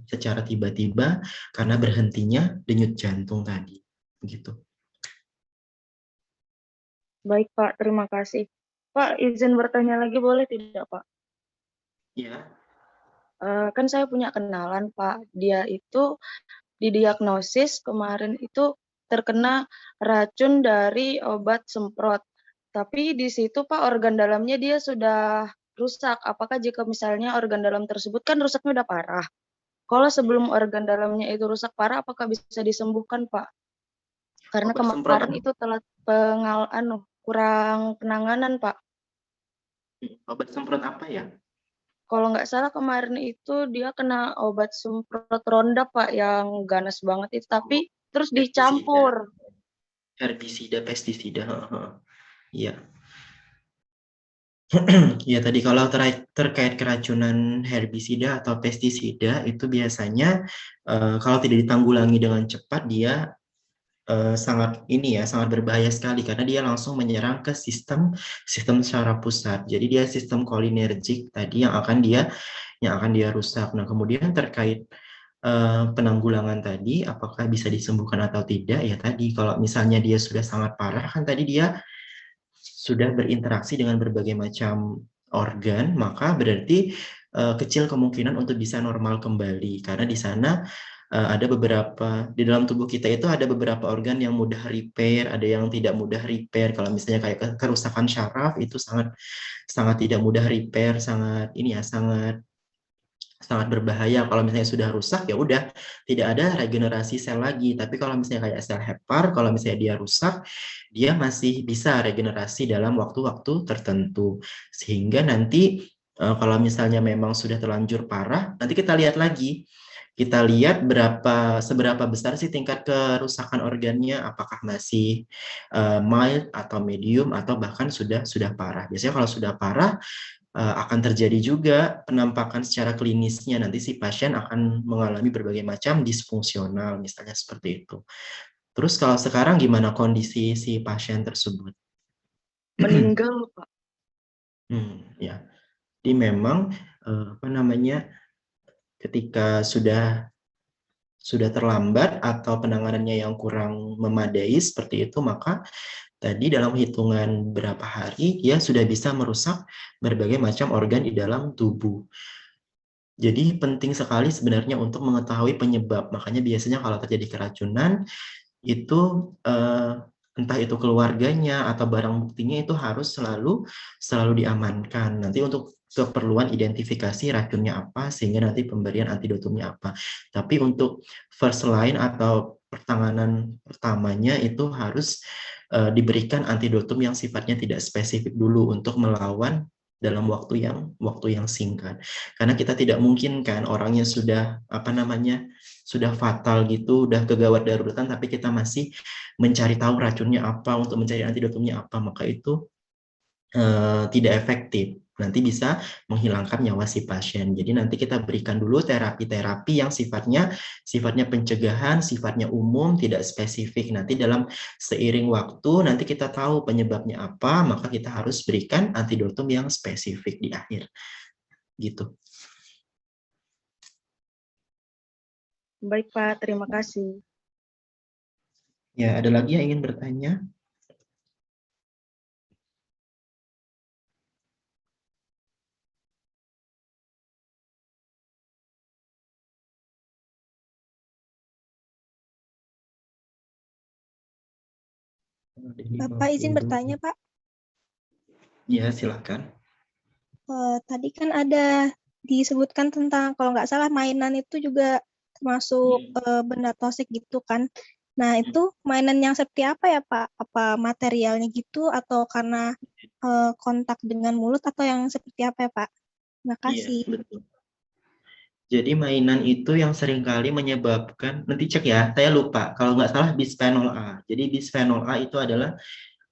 secara tiba-tiba karena berhentinya denyut jantung tadi. Begitu. Baik, Pak. Terima kasih. Pak, izin bertanya lagi boleh tidak, Pak? Ya. Kan saya punya kenalan, Pak. Dia itu didiagnosis kemarin itu terkena racun dari obat semprot. Tapi di situ, Pak, organ dalamnya dia sudah rusak. Apakah jika misalnya organ dalam tersebut kan rusaknya udah parah. Kalau sebelum organ dalamnya itu rusak parah, apakah bisa disembuhkan, Pak? Karena Obat semprot kemarin itu telat kurang penanganan, Pak. Obat semprot apa ya? Kalau nggak salah kemarin itu dia kena obat semprot ronda, Pak, yang ganas banget itu, tapi terus dicampur. Herbisida, pestisida. Iya. Ya tadi kalau terkait keracunan herbisida atau pestisida itu biasanya kalau tidak ditanggulangi dengan cepat dia sangat sangat berbahaya sekali karena dia langsung menyerang ke sistem secara pusat. Jadi dia sistem kolinergik tadi yang akan dia rusak. Nah, kemudian terkait penanggulangan tadi apakah bisa disembuhkan atau tidak? Ya tadi kalau misalnya dia sudah sangat parah kan tadi dia sudah berinteraksi dengan berbagai macam organ, maka berarti kecil kemungkinan untuk bisa normal kembali karena di sana ada beberapa di dalam tubuh kita itu ada beberapa organ yang mudah repair, ada yang tidak mudah repair. Kalau misalnya kayak kerusakan syaraf itu sangat sangat tidak mudah repair, sangat sangat berbahaya. Kalau misalnya sudah rusak ya udah tidak ada regenerasi sel lagi. Tapi kalau misalnya kayak sel hepar, kalau misalnya dia rusak, dia masih bisa regenerasi dalam waktu-waktu tertentu. Sehingga nanti kalau misalnya memang sudah terlanjur parah, nanti kita lihat lagi. Kita lihat seberapa besar sih tingkat kerusakan organnya, apakah masih mild atau medium atau bahkan sudah parah. Biasanya kalau sudah parah akan terjadi juga penampakan secara klinisnya, nanti si pasien akan mengalami berbagai macam disfungsional, misalnya seperti itu. Terus kalau sekarang gimana kondisi si pasien tersebut? Meninggal, Pak. Ya. Jadi memang ketika sudah terlambat atau penanganannya yang kurang memadai seperti itu, maka tadi dalam hitungan berapa hari dia sudah bisa merusak berbagai macam organ di dalam tubuh. Jadi penting sekali sebenarnya untuk mengetahui penyebab. Makanya biasanya kalau terjadi keracunan itu entah itu keluarganya atau barang buktinya itu harus selalu diamankan. Nanti untuk keperluan identifikasi racunnya apa sehingga nanti pemberian antidotumnya apa. Tapi untuk first line atau pertanganan pertamanya itu harus diberikan antidotum yang sifatnya tidak spesifik dulu untuk melawan dalam waktu yang singkat. Karena kita tidak mungkin kan orangnya sudah sudah fatal gitu, udah kegawat daruratan, tapi kita masih mencari tahu racunnya apa, untuk mencari antidotumnya apa, maka itu tidak efektif. Nanti bisa menghilangkan nyawa si pasien. Jadi nanti kita berikan dulu terapi-terapi yang sifatnya pencegahan, sifatnya umum, tidak spesifik. Nanti dalam seiring waktu, nanti kita tahu penyebabnya apa, maka kita harus berikan antidotum yang spesifik di akhir. Gitu. Baik, Pak. Terima kasih. Ya, ada lagi yang ingin bertanya? Bapak izin bertanya, Pak. Ya, silakan. Tadi kan ada disebutkan tentang kalau nggak salah mainan itu juga termasuk benda toksik gitu kan. Nah, itu mainan yang seperti apa ya, Pak? Apa materialnya gitu atau karena kontak dengan mulut atau yang seperti apa ya, Pak? Terima kasih. Iya, betul. Jadi mainan itu yang seringkali menyebabkan, nanti cek ya, saya lupa, kalau nggak salah bisphenol A. Jadi bisphenol A itu adalah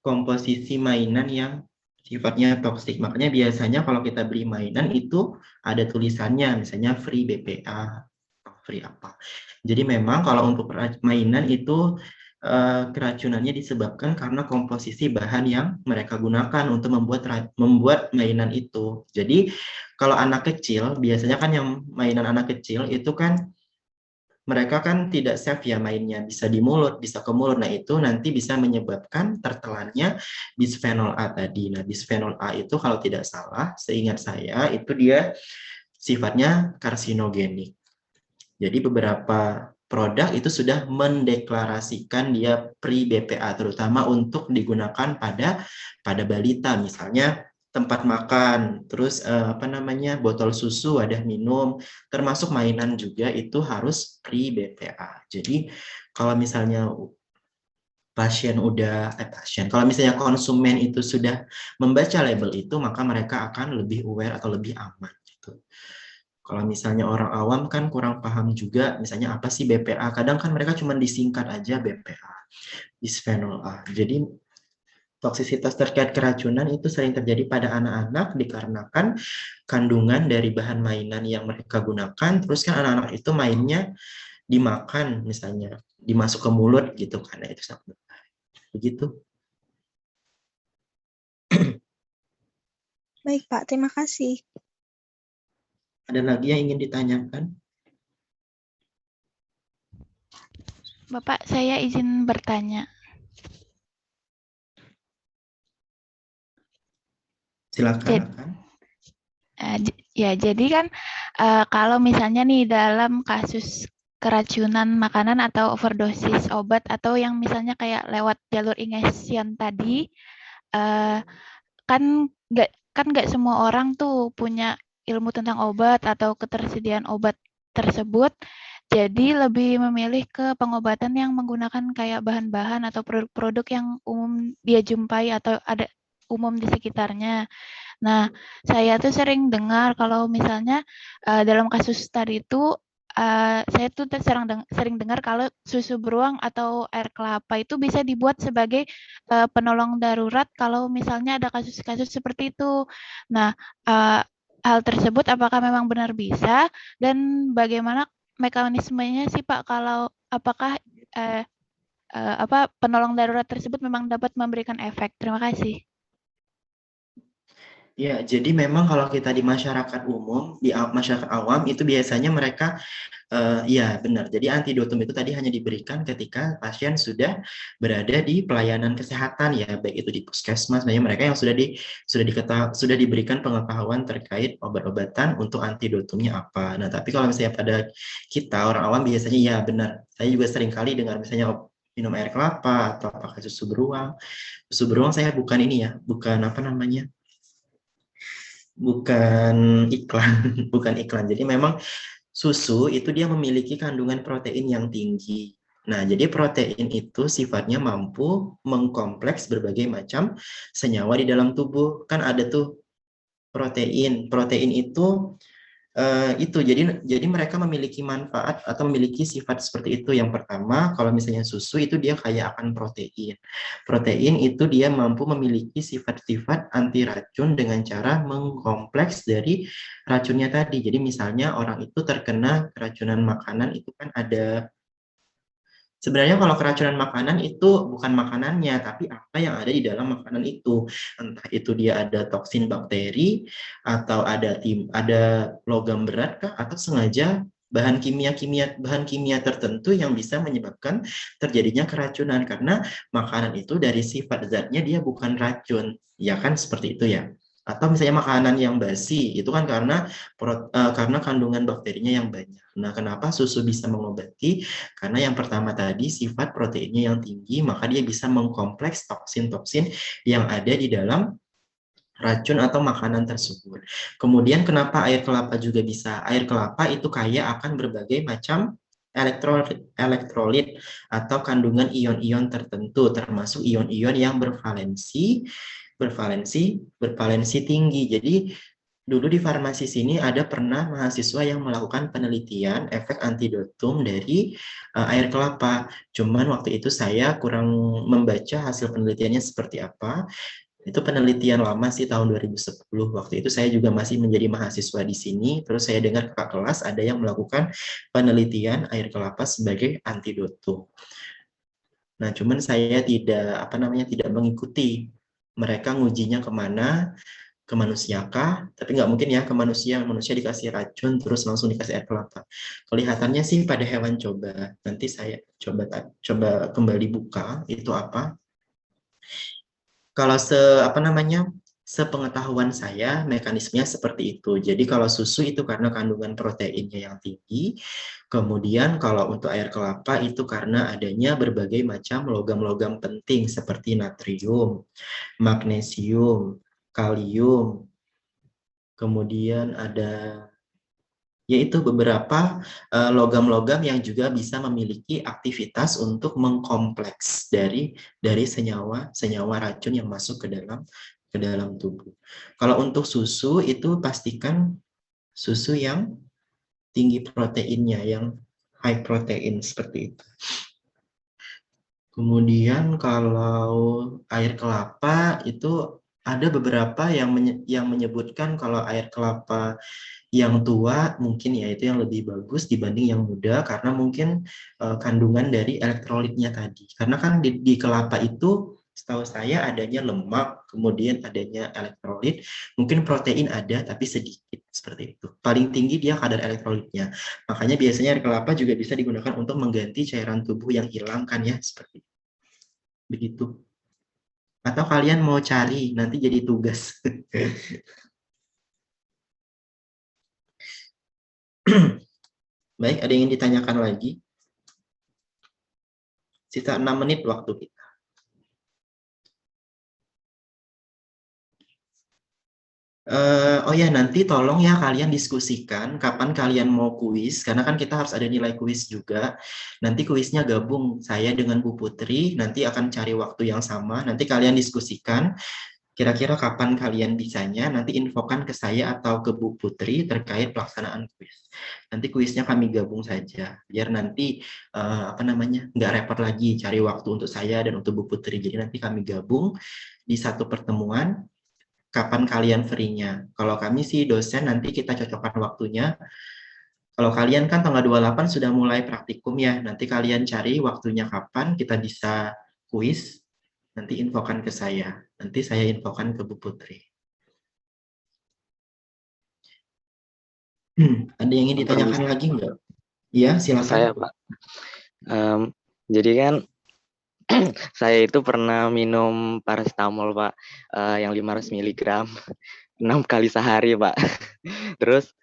komposisi mainan yang sifatnya toksik. Makanya biasanya kalau kita beli mainan itu ada tulisannya, misalnya free BPA, free apa. Jadi memang kalau untuk mainan itu keracunannya disebabkan karena komposisi bahan yang mereka gunakan untuk membuat mainan itu. Jadi kalau anak kecil, biasanya kan yang mainan anak kecil itu kan mereka kan tidak safe ya mainnya, bisa di mulut, bisa ke mulut. Nah itu nanti bisa menyebabkan tertelannya bisphenol A tadi. Nah bisphenol A itu kalau tidak salah, seingat saya itu dia sifatnya karsinogenik. Jadi beberapa produk itu sudah mendeklarasikan dia pre-BPA, terutama untuk digunakan pada balita, misalnya tempat makan, terus botol susu, wadah minum, termasuk mainan juga itu harus pre-BPA. Jadi kalau misalnya kalau misalnya konsumen itu sudah membaca label itu, maka mereka akan lebih aware atau lebih aman gitu. Kalau misalnya orang awam kan kurang paham juga, misalnya apa sih BPA, kadang kan mereka cuma disingkat aja BPA, bisphenol A. Jadi toksisitas terkait keracunan itu sering terjadi pada anak-anak dikarenakan kandungan dari bahan mainan yang mereka gunakan, terus kan anak-anak itu mainnya dimakan, misalnya dimasuk ke mulut gitu, karena itu sangat berbahaya. Begitu. Baik, Pak. Terima kasih. Ada lagi yang ingin ditanyakan? Bapak, saya izin bertanya. Silakan. Ya, jadi kan kalau misalnya nih dalam kasus keracunan makanan atau overdosis obat atau yang misalnya kayak lewat jalur injection tadi, kan nggak semua orang tuh punya ilmu tentang obat atau ketersediaan obat tersebut, jadi lebih memilih ke pengobatan yang menggunakan kayak bahan-bahan atau produk-produk yang umum dia jumpai atau ada umum di sekitarnya. Nah, saya tuh sering dengar kalau misalnya dalam kasus tadi itu saya tuh sering dengar kalau susu beruang atau air kelapa itu bisa dibuat sebagai penolong darurat kalau misalnya ada kasus-kasus seperti itu. Nah, hal tersebut apakah memang benar bisa dan bagaimana mekanismenya sih Pak, kalau apakah penolong darurat tersebut memang dapat memberikan efek? Terima kasih. Ya, jadi memang kalau kita di masyarakat umum, di masyarakat awam itu biasanya mereka, ya benar. Jadi antidotum itu tadi hanya diberikan ketika pasien sudah berada di pelayanan kesehatan ya, baik itu di puskesmas, mereka yang sudah diberikan pengetahuan terkait obat-obatan untuk antidotumnya apa. Nah, tapi kalau misalnya pada kita orang awam biasanya ya benar. Saya juga sering kali dengar misalnya minum air kelapa atau pakai susu beruang. Susu beruang saya bukan ini ya, bukan bukan iklan. Jadi memang susu itu dia memiliki kandungan protein yang tinggi. Nah, jadi protein itu sifatnya mampu mengkompleks berbagai macam senyawa di dalam tubuh. Kan ada tuh protein. Protein itu jadi mereka memiliki manfaat atau memiliki sifat seperti itu. Yang pertama, kalau misalnya susu itu dia kaya akan protein. Protein itu dia mampu memiliki sifat-sifat anti racun dengan cara mengkompleks dari racunnya tadi. Jadi misalnya orang itu terkena keracunan makanan itu kan ada. Sebenarnya kalau keracunan makanan itu bukan makanannya, tapi apa yang ada di dalam makanan itu. Entah itu dia ada toksin bakteri, atau ada logam berat, atau sengaja bahan kimia tertentu yang bisa menyebabkan terjadinya keracunan. Karena makanan itu dari sifat zatnya dia bukan racun. Ya kan seperti itu ya. Atau misalnya makanan yang basi, itu kan karena kandungan bakterinya yang banyak. Nah, kenapa susu bisa mengobati? Karena yang pertama tadi sifat proteinnya yang tinggi, maka dia bisa mengkompleks toksin-toksin yang ada di dalam racun atau makanan tersebut. Kemudian kenapa air kelapa juga bisa? Air kelapa itu kaya akan berbagai macam elektrolit atau kandungan ion-ion tertentu, termasuk ion-ion yang bervalensi tinggi. Jadi dulu di farmasi sini ada pernah mahasiswa yang melakukan penelitian efek antidotum dari air kelapa. Cuman waktu itu saya kurang membaca hasil penelitiannya seperti apa. Itu penelitian lama sih, tahun 2010. Waktu itu saya juga masih menjadi mahasiswa di sini. Terus saya dengar kakak kelas ada yang melakukan penelitian air kelapa sebagai antidotum. Nah, cuman saya tidak mengikuti mereka ngujinya kemana, ke manusia kah? Tapi nggak mungkin ya ke manusia dikasih racun terus langsung dikasih air kelapa. Kelihatannya sih pada hewan coba. Nanti saya coba kembali buka itu apa. Kalau sepengetahuan saya mekanismenya seperti itu. Jadi kalau susu itu karena kandungan proteinnya yang tinggi, kemudian kalau untuk air kelapa itu karena adanya berbagai macam logam-logam penting seperti natrium, magnesium, kalium, kemudian ada yaitu beberapa logam-logam yang juga bisa memiliki aktivitas untuk mengkompleks dari senyawa racun yang masuk ke dalam tubuh. Kalau untuk susu itu pastikan susu yang tinggi proteinnya, yang high protein seperti itu. Kemudian kalau air kelapa itu ada beberapa yang menyebutkan kalau air kelapa yang tua mungkin ya itu yang lebih bagus dibanding yang muda karena mungkin kandungan dari elektrolitnya tadi. Karena kan di kelapa itu setahu saya adanya lemak, kemudian adanya elektrolit, mungkin protein ada tapi sedikit seperti itu. Paling tinggi dia kadar elektrolitnya. Makanya biasanya air kelapa juga bisa digunakan untuk mengganti cairan tubuh yang hilang kan ya, seperti itu. Begitu. Atau kalian mau cari nanti jadi tugas. Baik, ada yang ingin ditanyakan lagi? Sisa 6 menit waktu kita. Oh ya, nanti tolong ya kalian diskusikan kapan kalian mau kuis, karena kan kita harus ada nilai kuis juga. Nanti kuisnya gabung saya dengan Bu Putri, nanti akan cari waktu yang sama, nanti kalian diskusikan. Kira-kira kapan kalian bisanya, nanti infokan ke saya atau ke Bu Putri terkait pelaksanaan kuis. Nanti kuisnya kami gabung saja, biar nanti nggak repot lagi cari waktu untuk saya dan untuk Bu Putri. Jadi nanti kami gabung di satu pertemuan, kapan kalian free-nya. Kalau kami sih dosen, nanti kita cocokkan waktunya. Kalau kalian kan tanggal 28 sudah mulai praktikum ya, nanti kalian cari waktunya kapan kita bisa kuis, nanti infokan ke saya. Nanti saya infokan ke Bu Putri. Ada yang ingin ditanyakan lagi enggak? Iya, silakan. Saya, Pak. Jadi kan saya itu pernah minum paracetamol, Pak, yang 500 mg 6 kali sehari, Pak. Terus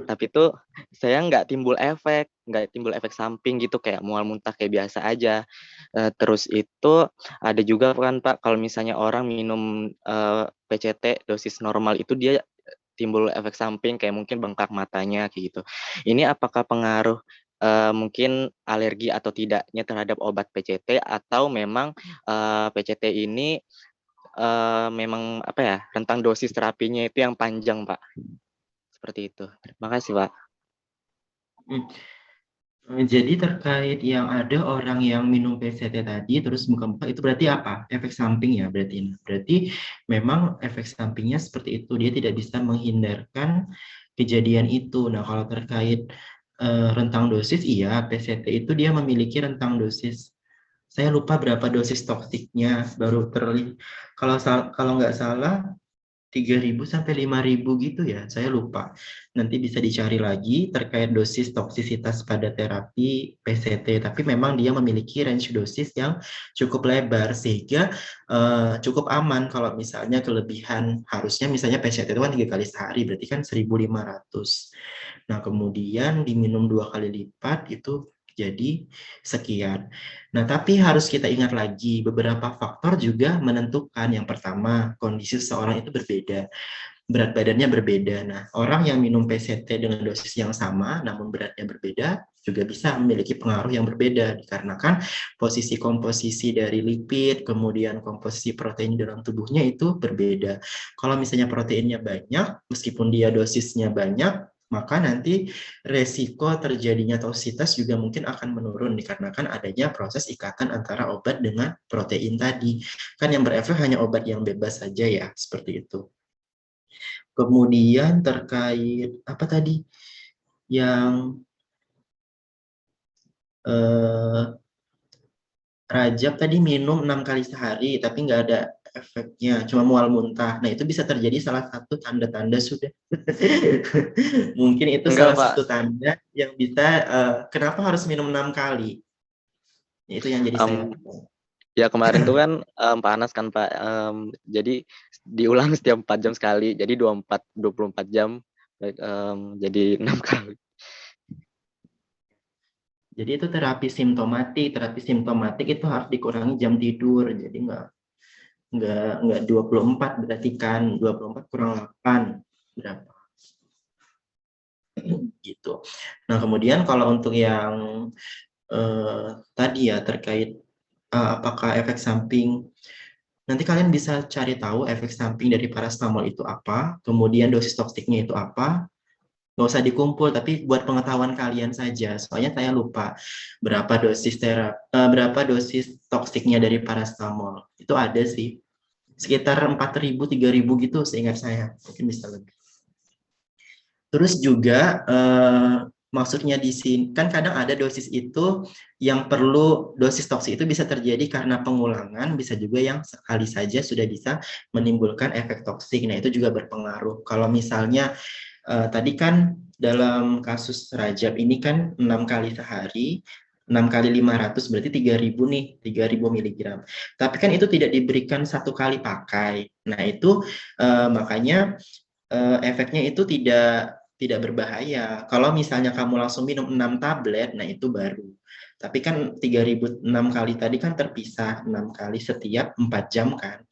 tapi itu saya nggak timbul efek samping gitu, kayak mual muntah kayak biasa aja. Terus itu ada juga kan, Pak, kalau misalnya orang minum PCT dosis normal itu dia timbul efek samping kayak mungkin bengkak matanya kayak gitu. Ini apakah pengaruh mungkin alergi atau tidaknya terhadap obat PCT, atau memang PCT ini memang rentang dosis terapinya itu yang panjang, Pak? Seperti itu. Terima kasih, Pak. Jadi terkait yang ada orang yang minum PCT tadi terus muka-muka, itu berarti apa? Efek samping ya berarti. Berarti memang efek sampingnya seperti itu, dia tidak bisa menghindarkan kejadian itu. Nah, kalau terkait rentang dosis, iya, PCT itu dia memiliki rentang dosis. Saya lupa berapa dosis toksiknya, baru terlihat. Kalau nggak salah 3.000 sampai 5.000 gitu ya, saya lupa. Nanti bisa dicari lagi terkait dosis toksisitas pada terapi PCT, tapi memang dia memiliki range dosis yang cukup lebar, sehingga cukup aman kalau misalnya kelebihan. Harusnya misalnya PCT itu kan 3 kali sehari, berarti kan 1.500. Nah, kemudian diminum 2 kali lipat itu jadi sekian. Nah, tapi harus kita ingat lagi, beberapa faktor juga menentukan. Yang pertama, kondisi seseorang itu berbeda, berat badannya berbeda. Nah, orang yang minum PCT dengan dosis yang sama, namun beratnya berbeda, juga bisa memiliki pengaruh yang berbeda, dikarenakan posisi komposisi dari lipid, kemudian komposisi protein dalam tubuhnya itu berbeda. Kalau misalnya proteinnya banyak, meskipun dia dosisnya banyak, maka nanti resiko terjadinya toksisitas juga mungkin akan menurun dikarenakan adanya proses ikatan antara obat dengan protein tadi. Kan yang berefek hanya obat yang bebas saja ya, seperti itu. Kemudian terkait apa tadi? Yang Rajab tadi minum 6 kali sehari tapi nggak ada efeknya, cuma mual muntah. Nah, itu bisa terjadi salah satu tanda-tanda sudah. Mungkin itu Enggak, salah Pak. satu tanda yang bisa kenapa harus minum 6 kali. Itu yang jadi saya. Ya kemarin tuh kan panas kan Pak. Jadi diulang setiap 4 jam sekali. Jadi 24 jam jadi 6 kali. Jadi itu terapi simptomatik. Terapi simptomatik itu harus dikurangi jam tidur. Jadi nggak 24 berarti kan 24 kurang 8 berapa? Gitu. Nah, kemudian kalau untuk yang tadi ya terkait apakah efek samping, nanti kalian bisa cari tahu efek samping dari paracetamol itu apa, kemudian dosis toksiknya itu apa. Nggak usah dikumpul, tapi buat pengetahuan kalian saja. Soalnya saya lupa berapa dosis toksiknya dari paracetamol. Itu ada sih. Sekitar 4.000, 3.000 gitu seingat saya. Mungkin bisa lebih. Terus juga maksudnya di sini kan kadang ada dosis itu yang perlu, dosis toksik itu bisa terjadi karena pengulangan, bisa juga yang sekali saja sudah bisa menimbulkan efek toksik. Nah, itu juga berpengaruh. Kalau misalnya tadi kan dalam kasus Rajab ini kan 6 kali sehari, 6 kali 500 berarti 3.000 nih, 3.000 miligram. Tapi kan itu tidak diberikan 1 kali pakai. Nah, itu makanya efeknya itu tidak berbahaya. Kalau misalnya kamu langsung minum 6 tablet, nah itu baru. Tapi kan 3.006 kali tadi kan terpisah 6 kali setiap 4 jam kan.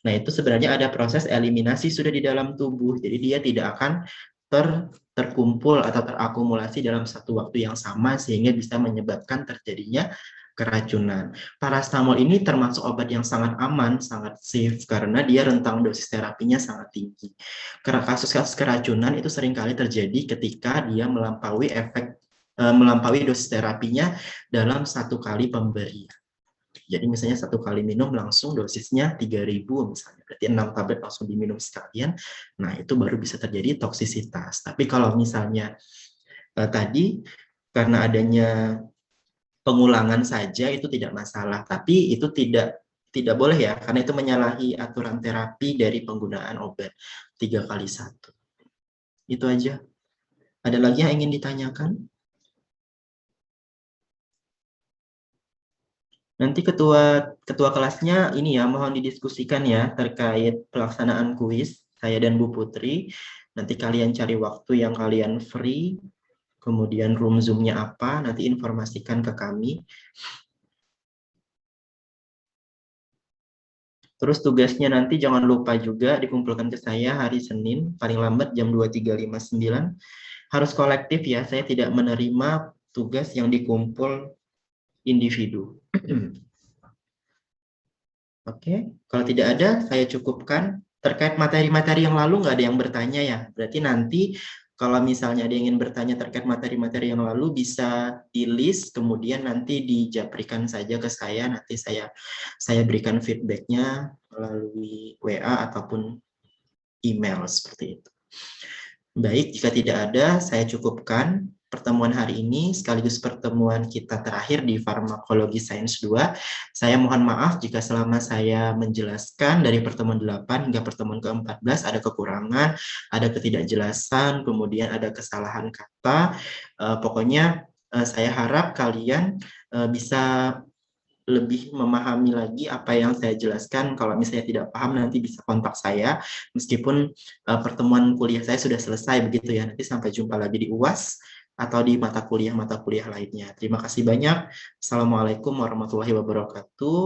Nah, itu sebenarnya ada proses eliminasi sudah di dalam tubuh. Jadi dia tidak akan terkumpul atau terakumulasi dalam satu waktu yang sama sehingga bisa menyebabkan terjadinya keracunan. Paracetamol ini termasuk obat yang sangat aman, sangat safe karena dia rentang dosis terapinya sangat tinggi. Karena kasus-kasus keracunan itu seringkali terjadi ketika dia melampaui dosis terapinya dalam 1 kali pemberian. Jadi misalnya 1 kali minum langsung dosisnya 3.000 misalnya, berarti 6 tablet langsung diminum sekalian. Nah, itu baru bisa terjadi toksisitas. Tapi kalau misalnya tadi karena adanya pengulangan saja itu tidak masalah, tapi itu tidak boleh ya, karena itu menyalahi aturan terapi dari penggunaan obat 3 kali 1. Itu aja. Ada lagi yang ingin ditanyakan? Nanti ketua kelasnya ini ya, mohon didiskusikan ya terkait pelaksanaan kuis saya dan Bu Putri. Nanti kalian cari waktu yang kalian free, kemudian room Zoom-nya apa, nanti informasikan ke kami. Terus tugasnya nanti jangan lupa juga dikumpulkan ke saya hari Senin, paling lambat jam 23.59. Harus kolektif ya, saya tidak menerima tugas yang dikumpul individu. Oke, kalau tidak ada, saya cukupkan. Terkait materi-materi yang lalu nggak ada yang bertanya ya. Berarti nanti kalau misalnya ada yang ingin bertanya terkait materi-materi yang lalu bisa di list, kemudian nanti dijaprikan saja ke saya. Nanti saya berikan feedbacknya melalui WA ataupun email seperti itu. Baik, jika tidak ada, saya cukupkan pertemuan hari ini sekaligus pertemuan kita terakhir di Farmakologi Sains 2. Saya mohon maaf jika selama saya menjelaskan dari pertemuan 8 hingga pertemuan ke-14 ada kekurangan, ada ketidakjelasan, kemudian ada kesalahan kata. Pokoknya saya harap kalian bisa lebih memahami lagi apa yang saya jelaskan. Kalau misalnya tidak paham nanti bisa kontak saya, meskipun pertemuan kuliah saya sudah selesai begitu ya. Nanti sampai jumpa lagi di UAS atau di mata kuliah lainnya. Terima kasih banyak. Assalamualaikum warahmatullahi wabarakatuh.